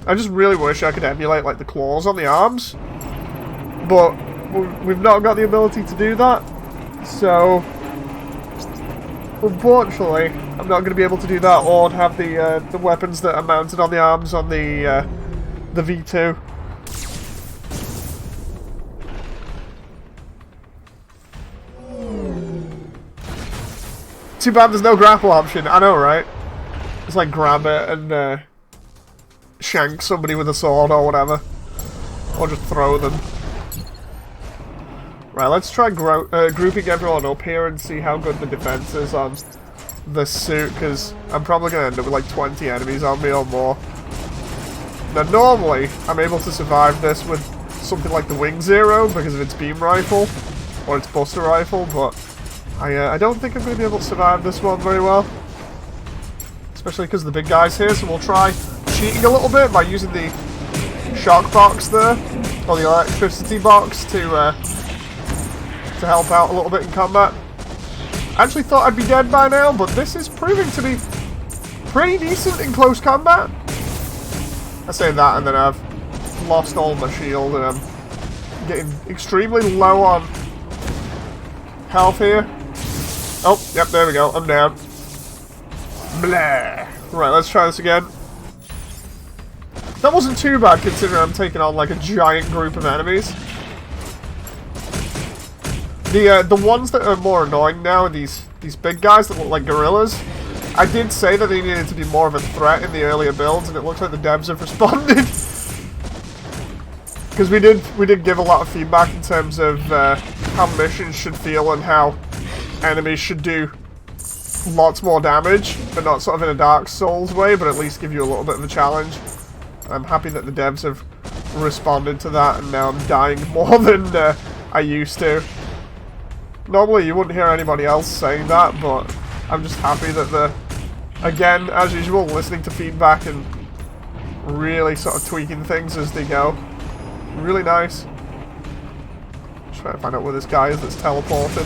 I just really wish I could emulate, like, the claws on the arms, but we've not got the ability to do that, so unfortunately I'm not going to be able to do that or have the weapons that are mounted on the arms on the Veetwo. Too bad there's no grapple option. I know, right? Just like grab it and shank somebody with a sword or whatever. Or just throw them. Right, let's try grouping everyone up here and see how good the defense is on the suit, because I'm probably going to end up with like 20 enemies on me or more. Now normally, I'm able to survive this with something like the Wing Zero because of its beam rifle, or its buster rifle, but I don't think I'm going to be able to survive this one very well. Especially because of the big guys here, so we'll try cheating a little bit by using the shock box there, or the electricity box to help out a little bit in combat. I actually thought I'd be dead by now, but this is proving to be pretty decent in close combat. I say that and then I've lost all my shield and I'm getting extremely low on health here. Oh, yep, there we go. I'm down. Blah. Right, let's try this again. That wasn't too bad considering I'm taking on like a giant group of enemies. The ones that are more annoying now are these big guys that look like gorillas. I did say that they needed to be more of a threat in the earlier builds, and it looks like the devs have responded. Because we did give a lot of feedback in terms of how missions should feel and how enemies should do lots more damage, but not sort of in a Dark Souls way, but at least give you a little bit of a challenge. I'm happy that the devs have responded to that, and now I'm dying more than I used to. Normally you wouldn't hear anybody else saying that, but I'm just happy that again, as usual, listening to feedback and really sort of tweaking things as they go. Really nice. Trying to find out where this guy is that's teleported.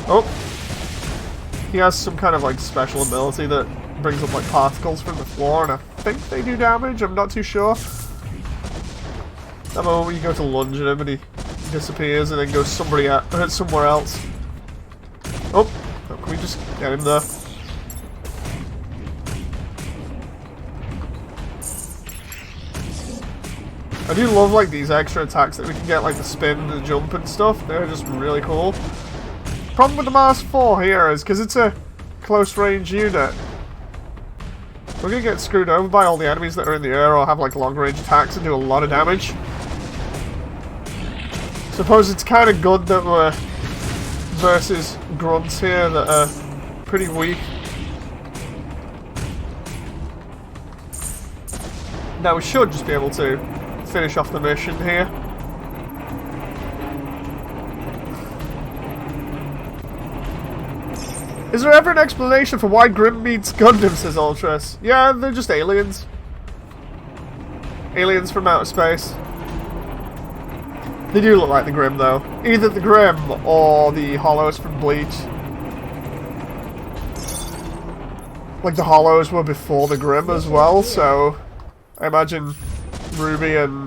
Oh! He has some kind of like special ability that brings up like particles from the floor, and I think they do damage, I'm not too sure. That moment you go to lunge at him and he disappears and then goes somewhere else. Oh! Can we just get him there? I do love like these extra attacks that we can get, like the spin, the jump and stuff. They're just really cool. Problem with the Marsfour here is because it's a close range unit, we're gonna get screwed over by all the enemies that are in the air or have like long range attacks and do a lot of damage. Suppose it's kind of good that we're versus grunts here that are pretty weak. Now we should just be able to finish off the mission here. Is there ever an explanation for why Grim meets Gundam, says Ultras? Yeah, they're just aliens. Aliens from outer space. They do look like the Grim though. Either the Grim or the Hollows from Bleach. Like the Hollows were before the Grim as well, so I imagine Ruby and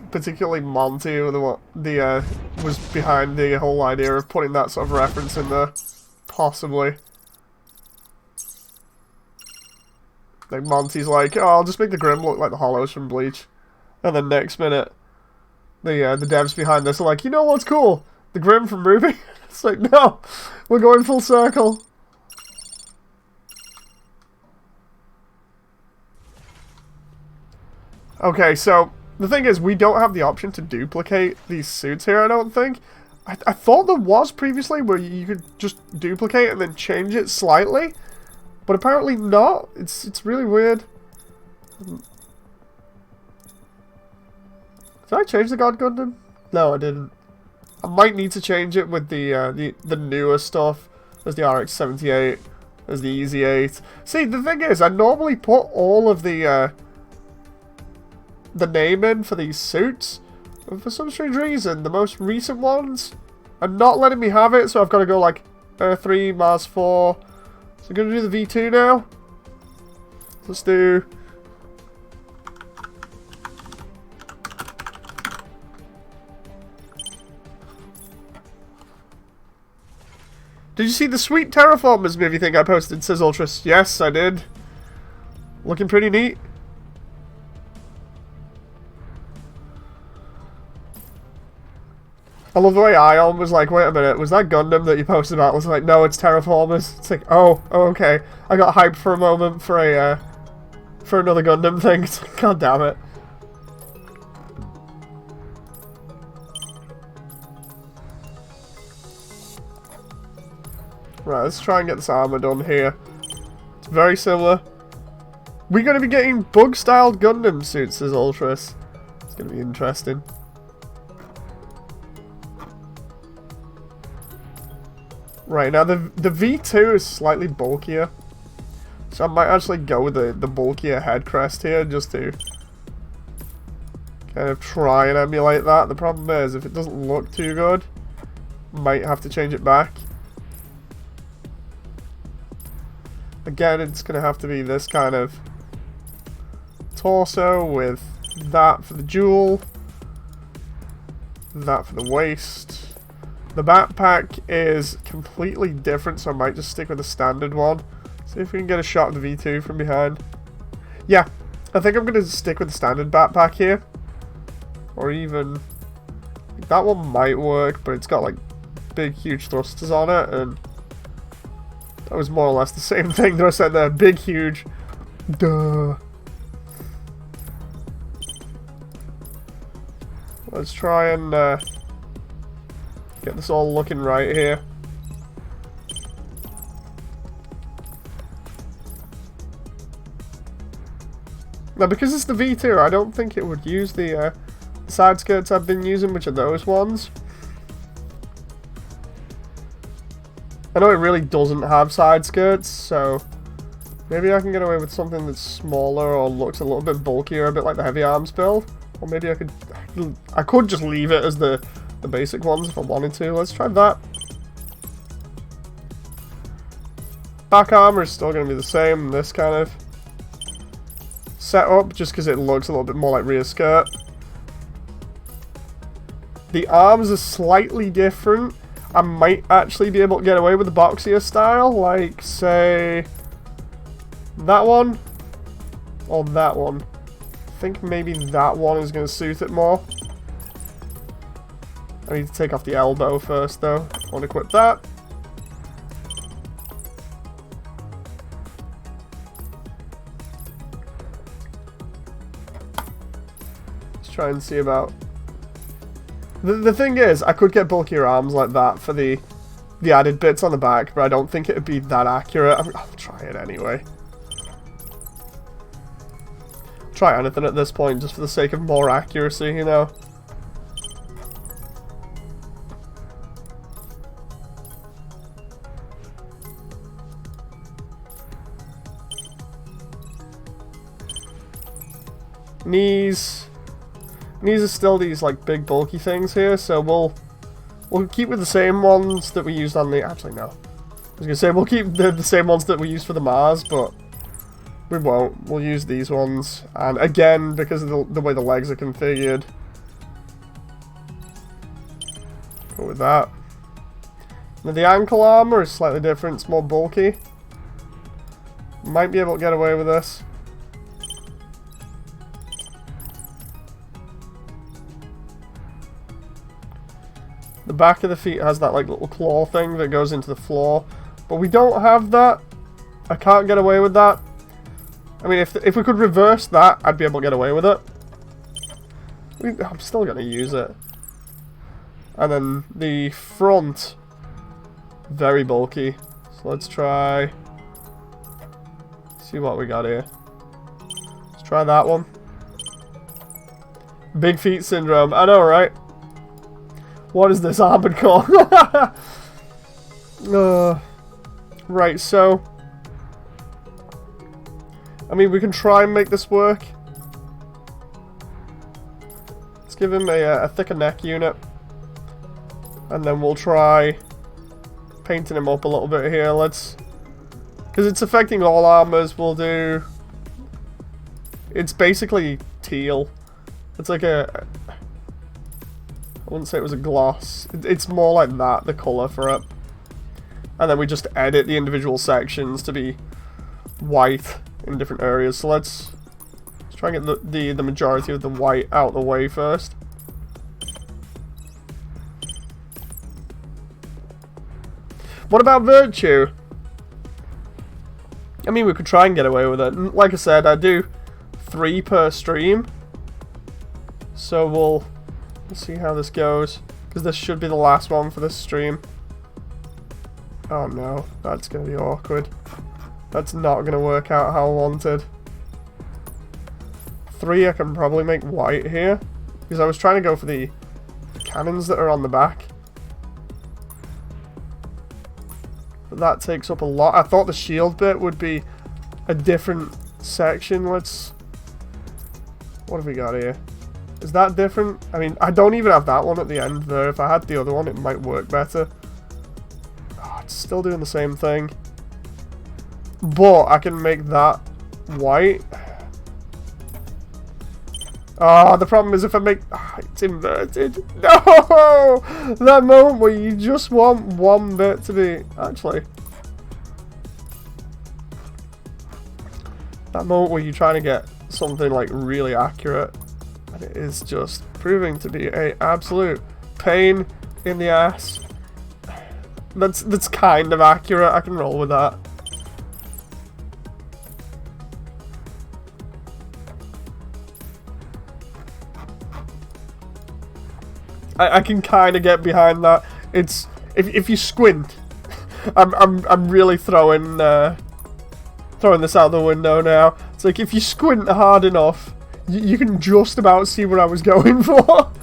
particularly Monty was behind the whole idea of putting that sort of reference in there. Possibly. Like Monty's like, oh, I'll just make the Grim look like the Hollows from Bleach. And then next minute, the devs behind this are like, you know what's cool? The Grim from Ruby? It's like, no, we're going full circle. Okay, so the thing is, we don't have the option to duplicate these suits here, I don't think. I thought there was previously where you could just duplicate and then change it slightly, but apparently not. It's really weird. Did I change the God Gundam? No, I didn't. I might need to change it with the newer stuff. There's the RX-78. There's the Easy 8. See, the thing is, I normally put all of the name in for these suits, and for some strange reason, the most recent ones are not letting me have it, so I've got to go like Earththree, Marsfour. So I'm going to do the V2 now. Let's do... Did you see the sweet Terraformers movie thing I posted, says Ultras? Yes, I did. Looking pretty neat. I love the way Ion was like, wait a minute, was that Gundam that you posted about? I was like, no, it's Terraformers. It's like, oh, okay. I got hyped for a moment for another Gundam thing. It's like, god damn it. Right, let's try and get this armor done here. It's very similar. We're going to be getting bug-styled Gundam suits, says Ultras. It's going to be interesting. Right, now the V2 is slightly bulkier. So I might actually go with the bulkier head crest here just to kind of try and emulate that. The problem is, if it doesn't look too good, might have to change it back. Again, it's going to have to be this kind of torso with that for the jewel, that for the waist. The backpack is completely different, so I might just stick with the standard one. See if we can get a shot of the V2 from behind. Yeah, I think I'm going to stick with the standard backpack here. Or even... that one might work, but it's got like big, huge thrusters on it, and that was more or less the same thing that I said there. Big, huge. Duh. Let's try and get this all looking right here. Now, because it's the V2, I don't think it would use the side skirts I've been using, which are those ones. I know it really doesn't have side skirts, so maybe I can get away with something that's smaller or looks a little bit bulkier, a bit like the heavy arms build. Or maybe I could just leave it as the basic ones if I wanted to. Let's try that. Back armor is still going to be the same, this kind of setup, just because it looks a little bit more like rear skirt. The arms are slightly different. I might actually be able to get away with the boxier style, like, say, that one, or that one. I think maybe that one is going to suit it more. I need to take off the elbow first, though. I want to equip that. Let's try and see about... The thing is, I could get bulkier arms like that for the added bits on the back, but I don't think it would be that accurate. I'll try it anyway. Try anything at this point, just for the sake of more accuracy, you know. Knees are still these like big bulky things here, so we'll keep with the same ones that we used on the... Actually, no. I was gonna say we'll keep the same ones that we used for the M.A.S.S, but we won't. We'll use these ones, and again, because of the way the legs are configured, go with that. Now the ankle armor is slightly different. It's more bulky. Might be able to get away with this. The back of the feet has that like little claw thing that goes into the floor, but we don't have that. I can't get away with that. I mean, if we could reverse that, I'd be able to get away with it. I'm still going to use it. And then the front, very bulky. So let's try... see what we got here. Let's try that one. Big feet syndrome. I know, right? What is this armored core? Right, so... I mean, we can try and make this work. Let's give him a thicker neck unit. And then we'll try painting him up a little bit here. Let's... because it's affecting all armors, we'll do... it's basically teal. It's like a... I wouldn't say it was a gloss. It's more like that, the colour for it. And then we just edit the individual sections to be white in different areas. So let's try and get the majority of the white out of the way first. What about Veetwo? I mean, we could try and get away with it. Like I said, I do 3 per stream. So we'll see how this goes. Because this should be the last one for this stream. Oh no, that's going to be awkward. That's not going to work out how I wanted. 3 I can probably make white here. Because I was trying to go for the cannons that are on the back. But that takes up a lot. I thought the shield bit would be a different section. Let's... what have we got here? Is that different? I mean, I don't even have that one at the end there. If I had the other one, it might work better. Oh, it's still doing the same thing. But I can make that white. Ah, the problem is if I make... it's inverted. No! That moment where you just want one bit to be... Actually. That moment where you're trying to get something like really accurate. And it is just proving to be a absolute pain in the ass. That's kind of accurate. I can roll with that. I can kind of get behind that. It's if you squint, I'm really throwing this out the window now. It's like if you squint hard enough, you can just about see what I was going for.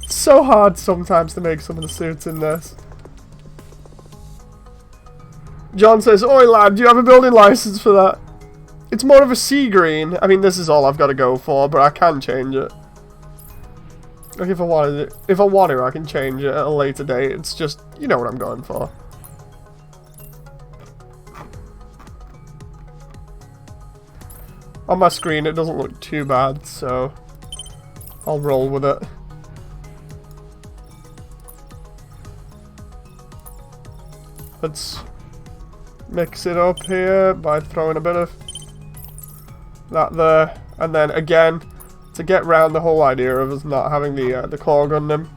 It's so hard sometimes to make some of the suits in this. John says, "Oi lad, do you have a building license for that?" It's more of a sea green. I mean, this is all I've got to go for, but I can change it. Like if I want to, I can change it at a later date. It's just, you know what I'm going for. On my screen, it doesn't look too bad, so I'll roll with it. Let's mix it up here by throwing a bit of that there, and then again, to get round the whole idea of us not having the Core Gundam,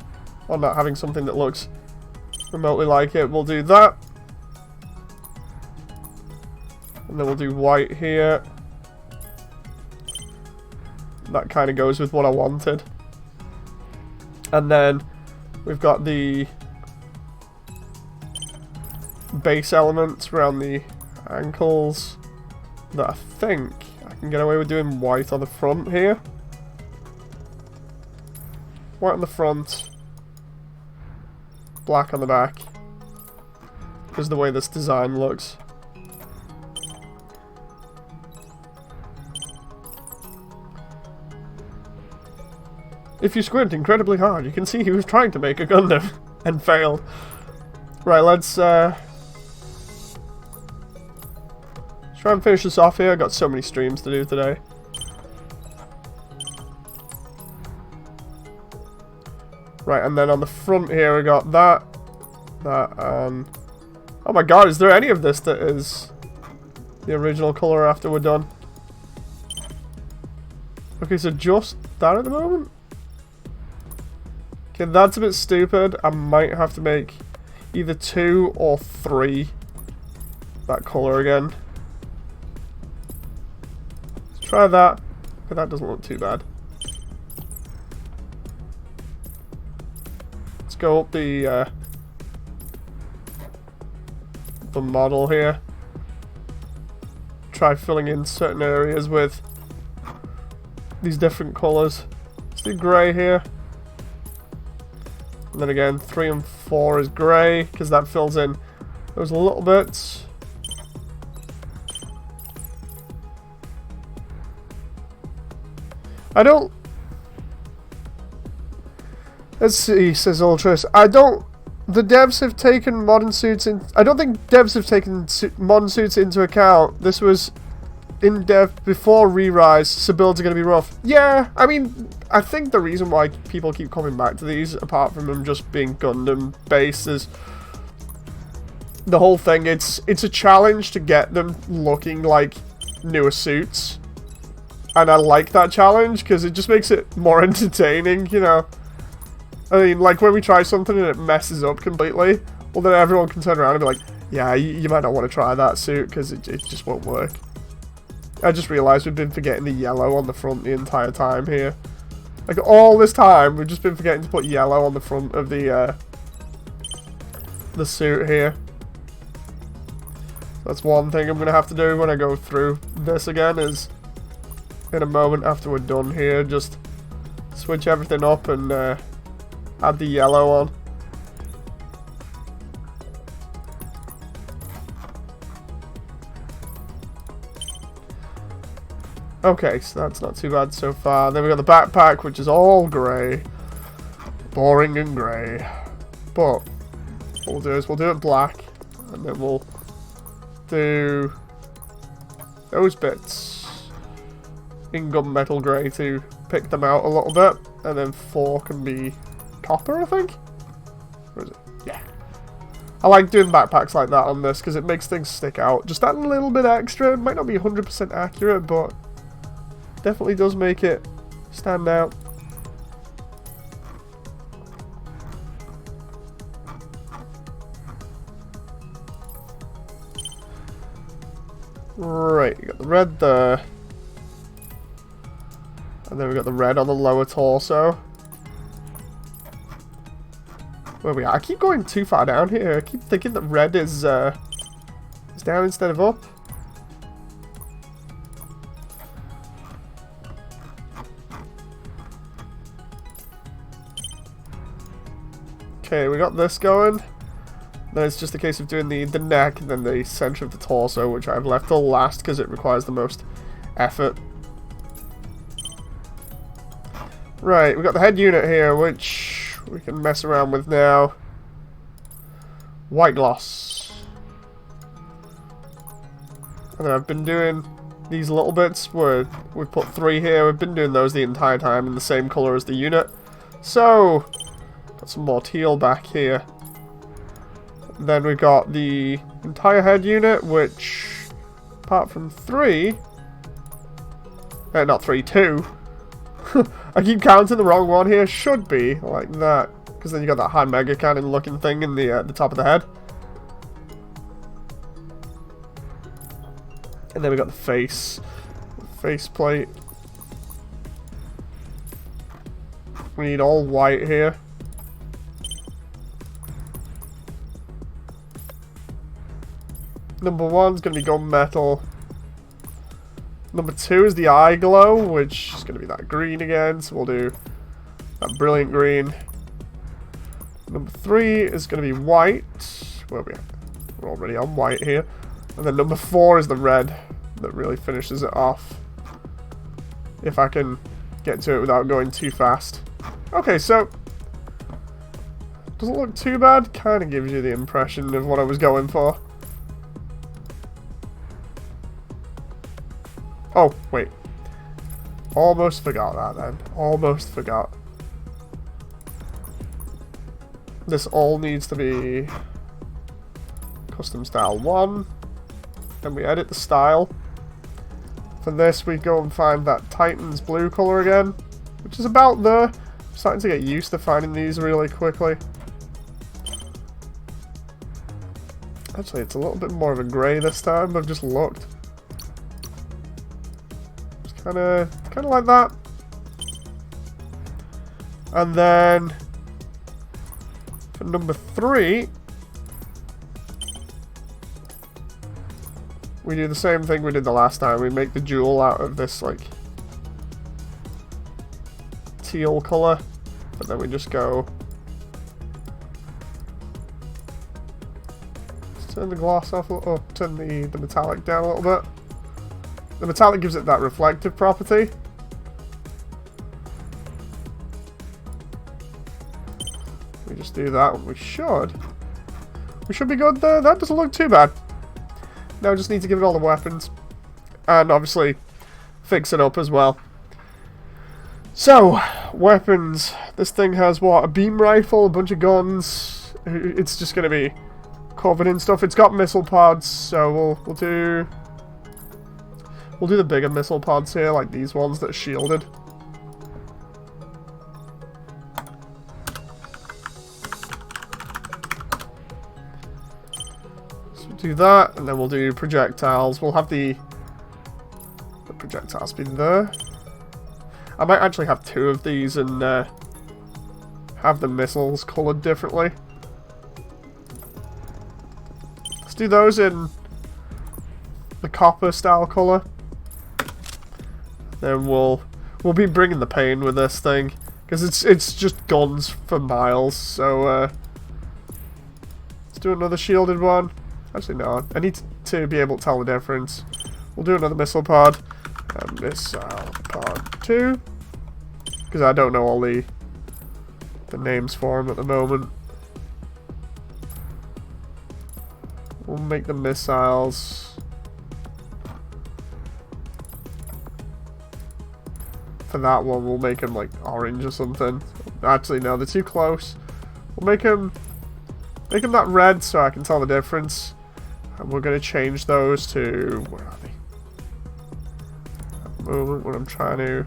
or not having something that looks remotely like it, we'll do that. And then we'll do white here. That kind of goes with what I wanted. And then we've got the base elements around the ankles that I think I can get away with doing white on the front here. White on the front, black on the back, is the way this design looks. If you squint incredibly hard, you can see he was trying to make a Gundam and failed. Right, let's try and finish this off here. I've got so many streams to do today. Right, and then on the front here we got that, and... oh my god, is there any of this that is the original colour after we're done? Okay, so just that at the moment? Okay, that's a bit stupid. I might have to make either 2 or 3 that colour again. Let's try that. Okay, that doesn't look too bad. Go up the model here. Try filling in certain areas with these different colours. Let's do grey here. And then again, 3 and 4 is grey, because that fills in those little bits. I don't... let's see, says Ultras. The devs have taken modern suits in... I don't think devs have taken modern suits into account. This was in dev before Re-Rise, so builds are going to be rough. Yeah, I mean, I think the reason why people keep coming back to these, apart from them just being Gundam based, is the whole thing. It's a challenge to get them looking like newer suits. And I like that challenge, because it just makes it more entertaining, you know. I mean, like, when we try something and it messes up completely, well, then everyone can turn around and be like, yeah, you might not want to try that suit, because it just won't work. I just realised we've been forgetting the yellow on the front the entire time here. Like, all this time, we've just been forgetting to put yellow on the front of the suit here. That's one thing I'm going to have to do when I go through this again, is in a moment after we're done here, just switch everything up and add the yellow on. Okay, so that's not too bad so far. Then we got the backpack, which is all grey. Boring and grey. But what we'll do is we'll do it black, and then we'll do those bits in gunmetal grey to pick them out a little bit. And then 4 can be copper, I think? Or is it? Yeah. I like doing backpacks like that on this because it makes things stick out. Just that little bit extra. It might not be 100% accurate, but definitely does make it stand out. Right, you got the red there. And then we got the red on the lower torso. Where we are? I keep going too far down here. I keep thinking that red is down instead of up. Okay, we got this going. Then it's just a case of doing the neck and then the center of the torso, which I've left till last because it requires the most effort. Right, we've got the head unit here, which we can mess around with now. White gloss. And then I've been doing these little bits where we've put 3 here. We've been doing those the entire time in the same color as the unit. So, got some more teal back here. Then we've got the entire head unit, which, apart from 3... not 3, 2. I keep counting the wrong one here. Should be like that. Because then you got that high mega cannon looking thing in the top of the head. And then we got the face. Face plate. We need all white here. Number 1's going to be gunmetal. Number 2 is the eye glow, which is going to be that green again. So we'll do that brilliant green. Number 3 is going to be white. Where are we at? We're already on white here. And then number 4 is the red that really finishes it off. If I can get to it without going too fast. Okay, so doesn't look too bad. Kind of gives you the impression of what I was going for. Oh, wait. Almost forgot that then. Almost forgot. This all needs to be custom style 1. Then we edit the style. For this, we go and find that Titan's blue color again, which is about there. I'm starting to get used to finding these really quickly. Actually, it's a little bit more of a grey this time. I've just looked. Kind of like that. And then for number 3, we do the same thing we did the last time. We make the jewel out of this like teal color, but then we just go. Let's turn the gloss off, or turn the metallic down a little bit. The metallic gives it that reflective property. We just do that and we should be good there. That doesn't look too bad. Now we just need to give it all the weapons. And obviously fix it up as well. So, weapons. This thing has what? A beam rifle, a bunch of guns. It's just going to be covered in stuff. It's got missile pods, so we'll do the bigger missile pods here, like these ones that are shielded. So we'll do that, and then we'll do projectiles. We'll have the projectiles be there. I might actually have 2 of these and have the missiles coloured differently. Let's do those in the copper style colour. Then we'll be bringing the pain with this thing, because it's just guns for miles. So let's do another shielded one. Actually, no, I need to be able to tell the difference. We'll do another missile pod, and missile pod 2, because I don't know all the names for them at the moment. We'll make the missiles. for that one, we'll make them like orange or something. Actually, no, they're too close. We'll make them that red so I can tell the difference. And we're going to change those to... Where are they? At the moment when I'm trying to...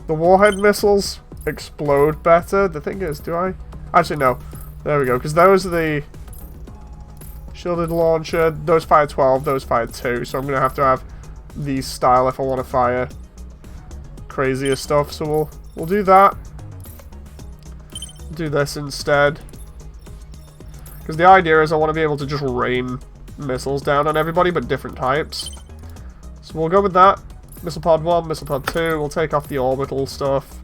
The warhead missiles explode better. The thing is, do I? Actually, no. There we go, because those are the... Shielded launcher. Those fire 12, those fire 2. So I'm going to have these style if I want to fire crazier stuff. So we'll do that. Do this instead. Because the idea is I want to be able to just rain missiles down on everybody, but different types. So we'll go with that. Missile pod 1, missile pod 2. We'll take off the orbital stuff.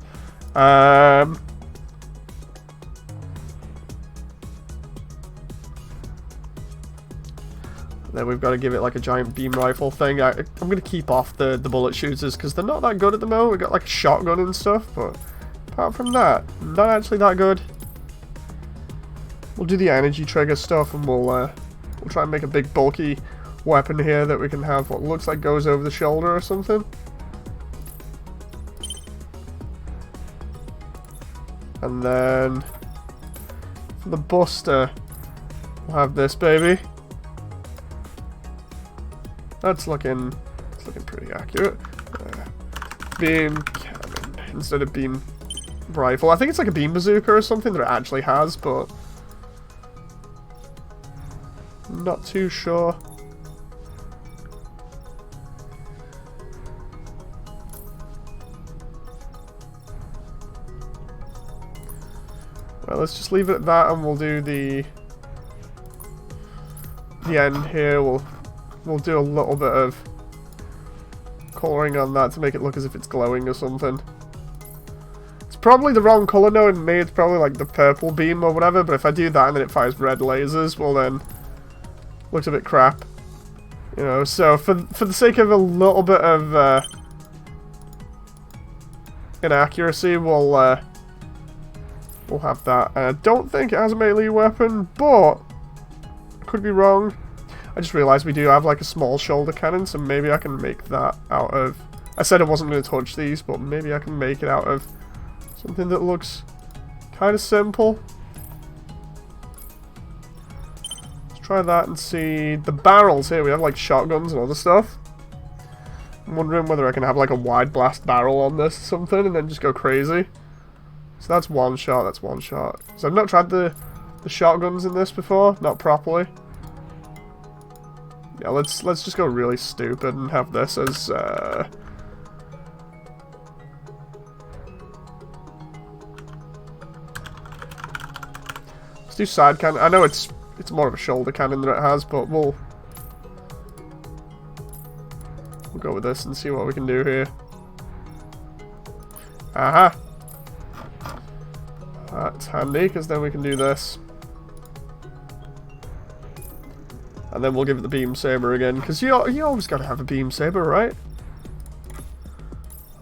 Then we've got to give it like a giant beam rifle thing. I'm going to keep off the bullet shooters because they're not that good at the moment. We've got like a shotgun and stuff, but apart from that, not actually that good. We'll do the energy trigger stuff and we'll try and make a big bulky weapon here that we can have what looks like goes over the shoulder or something. And then for the buster, we'll have this baby. That's looking pretty accurate. Beam cannon instead of beam rifle. I think it's like a beam bazooka or something that it actually has, but I'm not too sure. Well, let's just leave it at that, and we'll do the end here. We'll do a little bit of colouring on that to make it look as if it's glowing or something. It's probably the wrong colour knowing me, it's probably like the purple beam or whatever, but if I do that and then it fires red lasers, well then, looks a bit crap. You know, so for the sake of a little bit of inaccuracy, we'll have that. I don't think it has a melee weapon, but could be wrong. I just realised we do have like a small shoulder cannon, so maybe I can make that out of... I said I wasn't going to touch these, but maybe I can make it out of something that looks kind of simple. Let's try that and see. The barrels here, we have like shotguns and other stuff. I'm wondering whether I can have like a wide blast barrel on this or something and then just go crazy. So that's one shot, that's one shot. So I've not tried the shotguns in this before, not properly. Yeah, let's just go really stupid and have this as let's do side cannon. I know it's more of a shoulder cannon than it has, but we'll go with this and see what we can do here. Aha! That's handy because then we can do this. And then we'll give it the beam saber again, because you always gotta have a beam saber, right?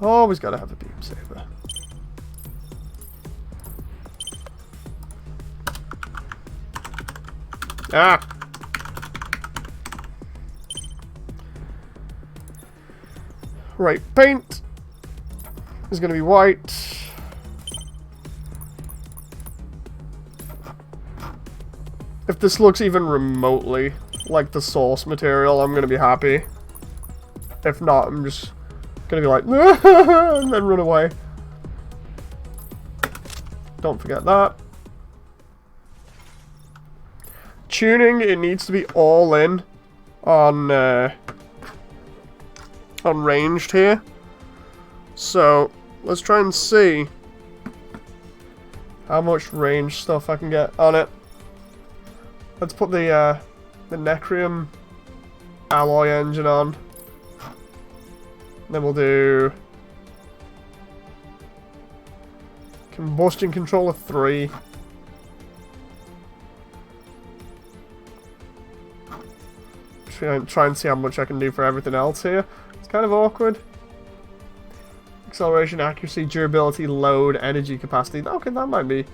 Always gotta have a beam saber. Ah! Right, paint is gonna be white. If this looks even remotely like the source material, I'm gonna be happy. If not, I'm just gonna be like, and then run away. Don't forget that. Tuning, it needs to be all in on ranged here. So let's try and see how much range stuff I can get on it. Let's put the Necrium alloy engine on. Then we'll do combustion controller 3. Try and see how much I can do for everything else here. It's kind of awkward. Acceleration, accuracy, durability, load, energy capacity. Okay, that might be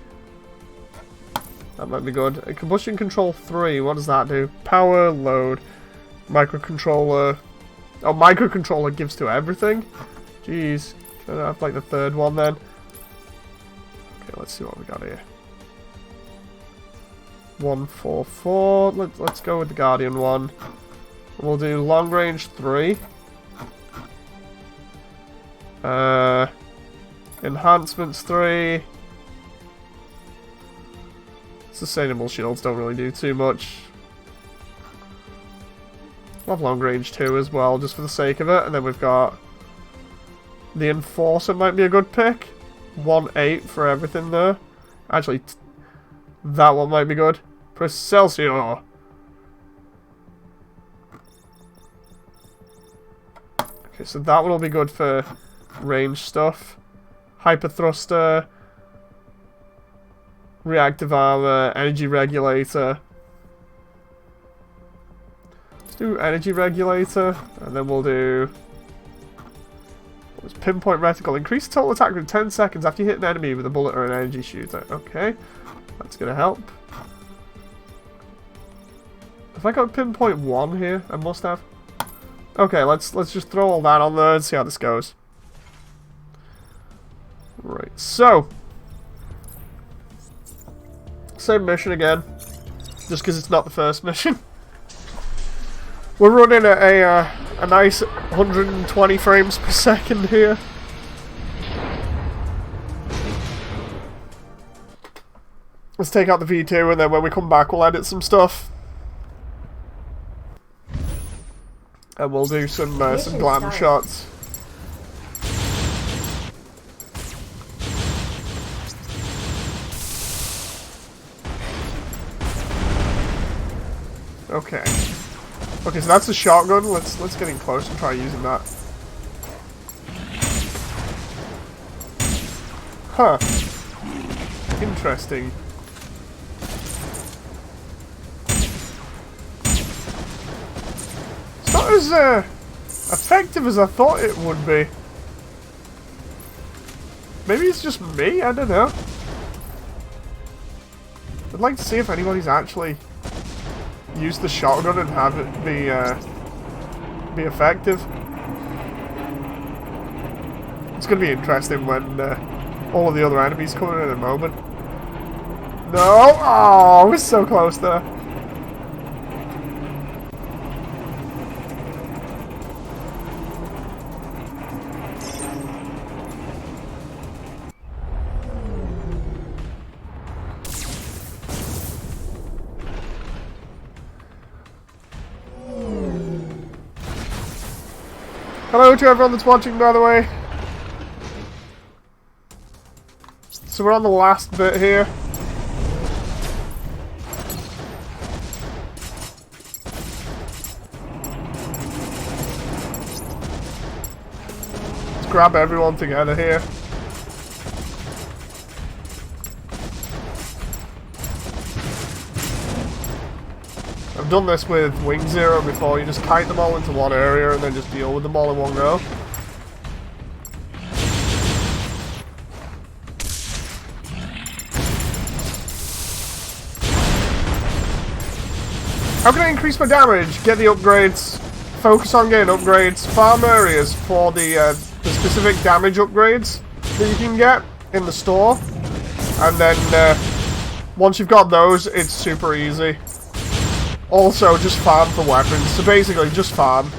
good. Combustion control 3, what does that do? Power, load, microcontroller. Oh, microcontroller gives to everything? Jeez. Can I have like the third one then? Okay, let's see what we got here. 144. Let's go with the Guardian one. We'll do long range 3. Enhancements 3. Sustainable shields don't really do too much. We'll have long range 2 as well, just for the sake of it. And then we've got the Enforcer might be a good pick. 1-8 for everything there. Actually, that one might be good. Excelsior. Okay, so that one will be good for range stuff. Hyper Thruster. Reactive Armor. Energy Regulator. Let's do Energy Regulator. And then we'll do... Pinpoint Reticle. Increase total attack for 10 seconds after you hit an enemy with a bullet or an energy shooter. Okay. That's going to help. Have I got Pinpoint 1 here? I must have. Okay, let's just throw all that on there and see how this goes. Right, so. Same mission again. Just because it's not the first mission. We're running at a nice 120 frames per second here. Let's take out the Veetwo, and then when we come back we'll edit some stuff. And we'll do some glam shots. Okay. Okay, so that's the shotgun. Let's get in close and try using that. Huh. Interesting. It's not as effective as I thought it would be. Maybe it's just me, I don't know. I'd like to see if anybody's actually used the shotgun and have it be effective. It's going to be interesting when all of the other enemies come in a moment. No! Oh, we're so close there. Hello to everyone that's watching, by the way. So we're on the last bit here. Let's grab everyone together here. I've done this with Wing Zero before. You just kite them all into one area and then just deal with them all in one go. How can I increase my damage? Get the upgrades. Focus on getting upgrades. Farm areas for the specific damage upgrades that you can get in the store. And then once you've got those, it's super easy. Also, just farm for weapons. So basically, just farm.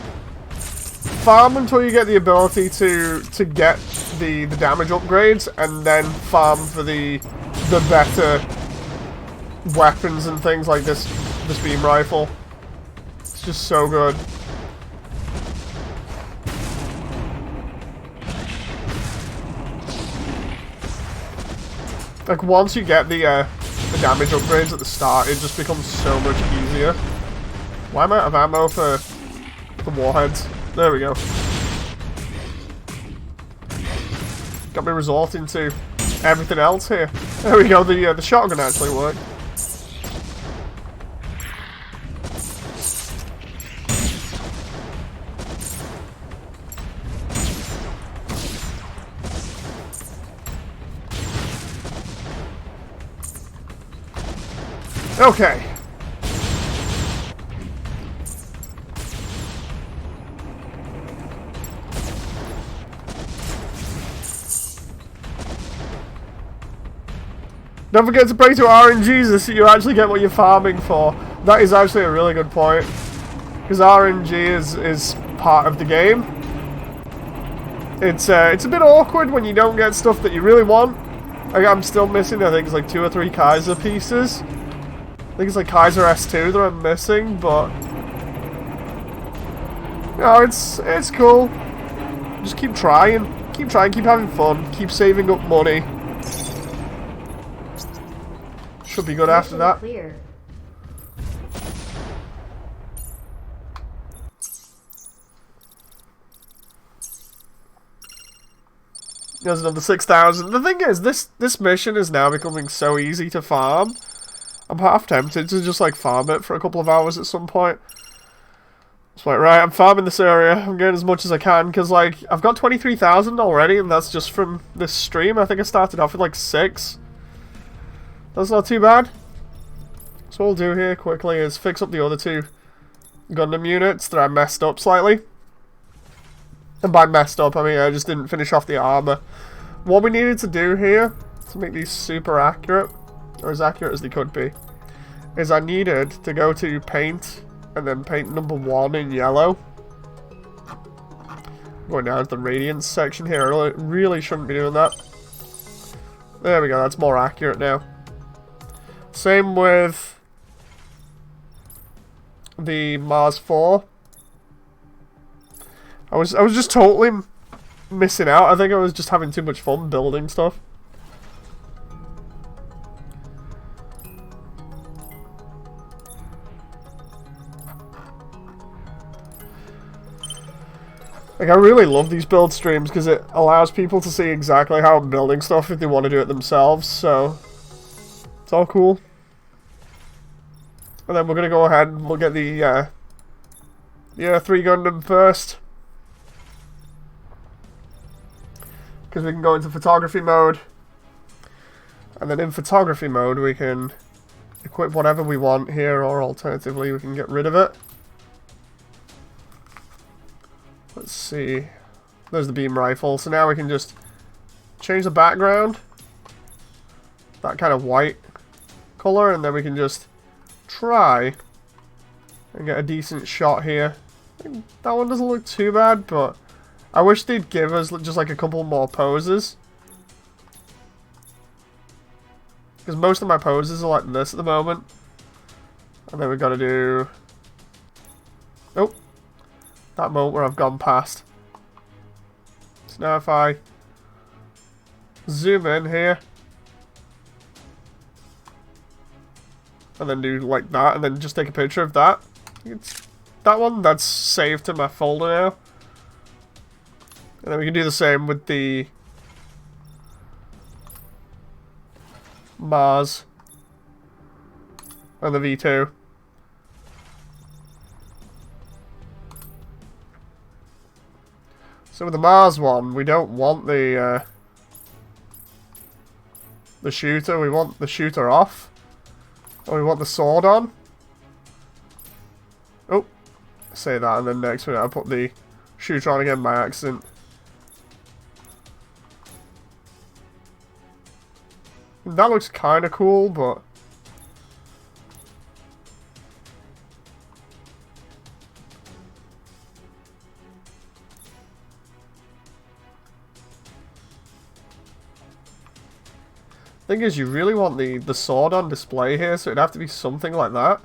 Farm until you get the ability to get the damage upgrades, and then farm for the better weapons and things like this beam rifle. It's just so good. Like once you get the damage upgrades at the start, it just becomes so much easier. Why am I out of ammo for the warheads? There we go. Got me resorting to everything else here. There we go, the shotgun actually worked. Okay. Don't forget to pray to RNGs so you actually get what you're farming for. That is actually a really good point. Because RNG is part of the game. It's a bit awkward when you don't get stuff that you really want. Like, I'm still missing, I think it's like 2 or 3 Kaiser pieces. I think it's like Kaiser S2 that I'm missing, but... You know, it's cool. Just keep trying. Keep having fun. Keep saving up money. Should be good after that. Clear. There's another 6,000. The thing is, this mission is now becoming so easy to farm. I'm half tempted to just like farm it for a couple of hours at some point. It's like, right, I'm farming this area. I'm getting as much as I can because like I've got 23,000 already, and that's just from this stream. I think I started off with like 6. That's not too bad. So what we'll do here quickly is fix up the other 2 Gundam units that I messed up slightly. And by messed up, I mean I just didn't finish off the armor. What we needed to do here to make these super accurate, or as accurate as they could be, is I needed to go to paint and then paint number 1 in yellow. Going down to the radiance section here. I really shouldn't be doing that. There we go, that's more accurate now. Same with the Marsfour. I was just totally missing out. I think I was just having too much fun building stuff. Like, I really love these build streams because it allows people to see exactly how I'm building stuff if they want to do it themselves, so it's all cool. And then we're going to go ahead and we'll get the Earththree Gundam first. Because we can go into photography mode. And then in photography mode we can equip whatever we want here, or alternatively we can get rid of it. Let's see. There's the beam rifle. So now we can just change the background. That kind of white color, and then we can just try and get a decent shot here. That one doesn't look too bad, but I wish they'd give us just like a couple more poses. Because most of my poses are like this at the moment. And then we've got to do... Oh. That moment where I've gone past. So now if I zoom in here. And then do like that, and then just take a picture of that. That one, that's saved to my folder now. And then we can do the same with the M.A.S.S and the Veetwo. So with the M.A.S.S one, we don't want the shooter, we want the shooter off. Or we want the sword on. Oh, say that, and then next minute I put the shooter on again by accident. That looks kind of cool, but... Thing is, you really want the sword on display here, so it'd have to be something like that.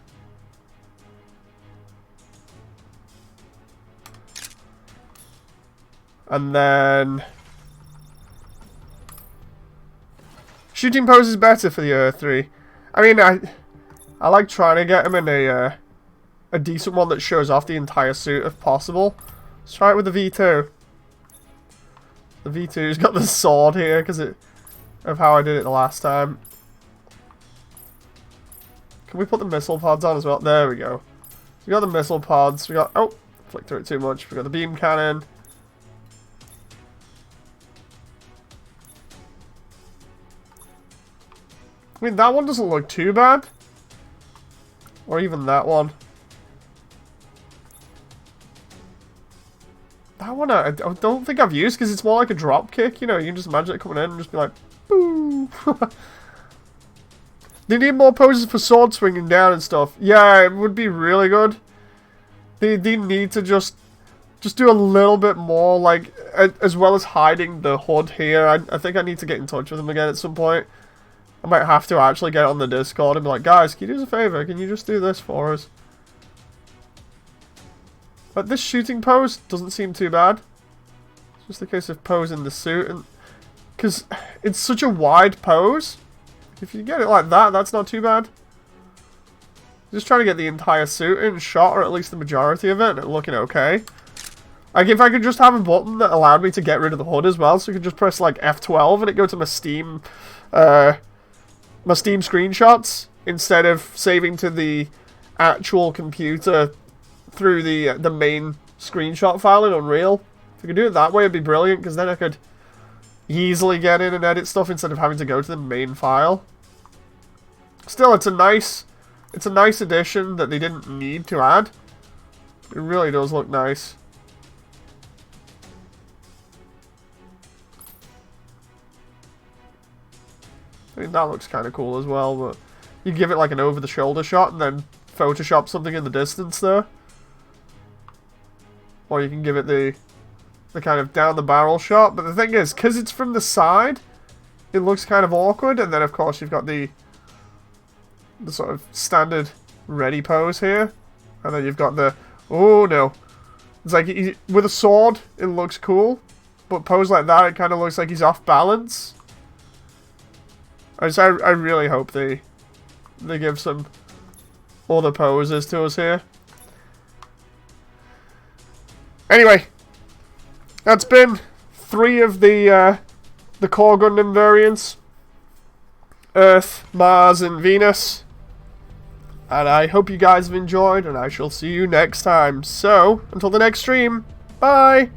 And then... Shooting pose is better for the Earththree. I mean, I like trying to get him in a decent one that shows off the entire suit if possible. Let's try it with the Veetwo. The Veetwo's got the sword here because of how I did it the last time. Can we put the missile pods on as well? There we go. So we got the missile pods. We got... Oh, flicked through it too much. We got the beam cannon. I mean, that one doesn't look too bad. Or even that one. That one I don't think I've used because it's more like a drop kick, you know. You can just imagine it coming in and just be like, boo. They need more poses for sword swinging down and stuff. Yeah, it would be really good. They need to just do a little bit more, like, as well as hiding the hood here. I think I need to get in touch with them again at some point. I might have to actually get on the Discord and be like, guys, can you do us a favor? Can you just do this for us? But this shooting pose doesn't seem too bad. It's just a case of posing the suit, and because it's such a wide pose. If you get it like that, that's not too bad. Just trying to get the entire suit in shot, or at least the majority of it, and it looking okay. Like, if I could just have a button that allowed me to get rid of the hood as well, so I could just press, like, F12 and it go to my Steam screenshots, instead of saving to the actual computer through the main screenshot file in Unreal. If I could do it that way, it'd be brilliant, because then I could easily get in and edit stuff instead of having to go to the main file. Still, it's a nice addition that they didn't need to add. It really does look nice. I mean, that looks kind of cool as well, but you give it like an over-the-shoulder shot and then Photoshop something in the distance there. Or you can give it the kind of down-the-barrel shot. But the thing is, because it's from the side, it looks kind of awkward. And then, of course, you've got the sort of standard ready pose here. And then you've got the... Oh, no. It's like, with a sword, it looks cool. But posed like that, it kind of looks like he's off balance. I really hope they give some other poses to us here. Anyway, that's been 3 of the Core Gundam variants. Earth, Mars, and Venus. And I hope you guys have enjoyed, and I shall see you next time. So, until the next stream, bye!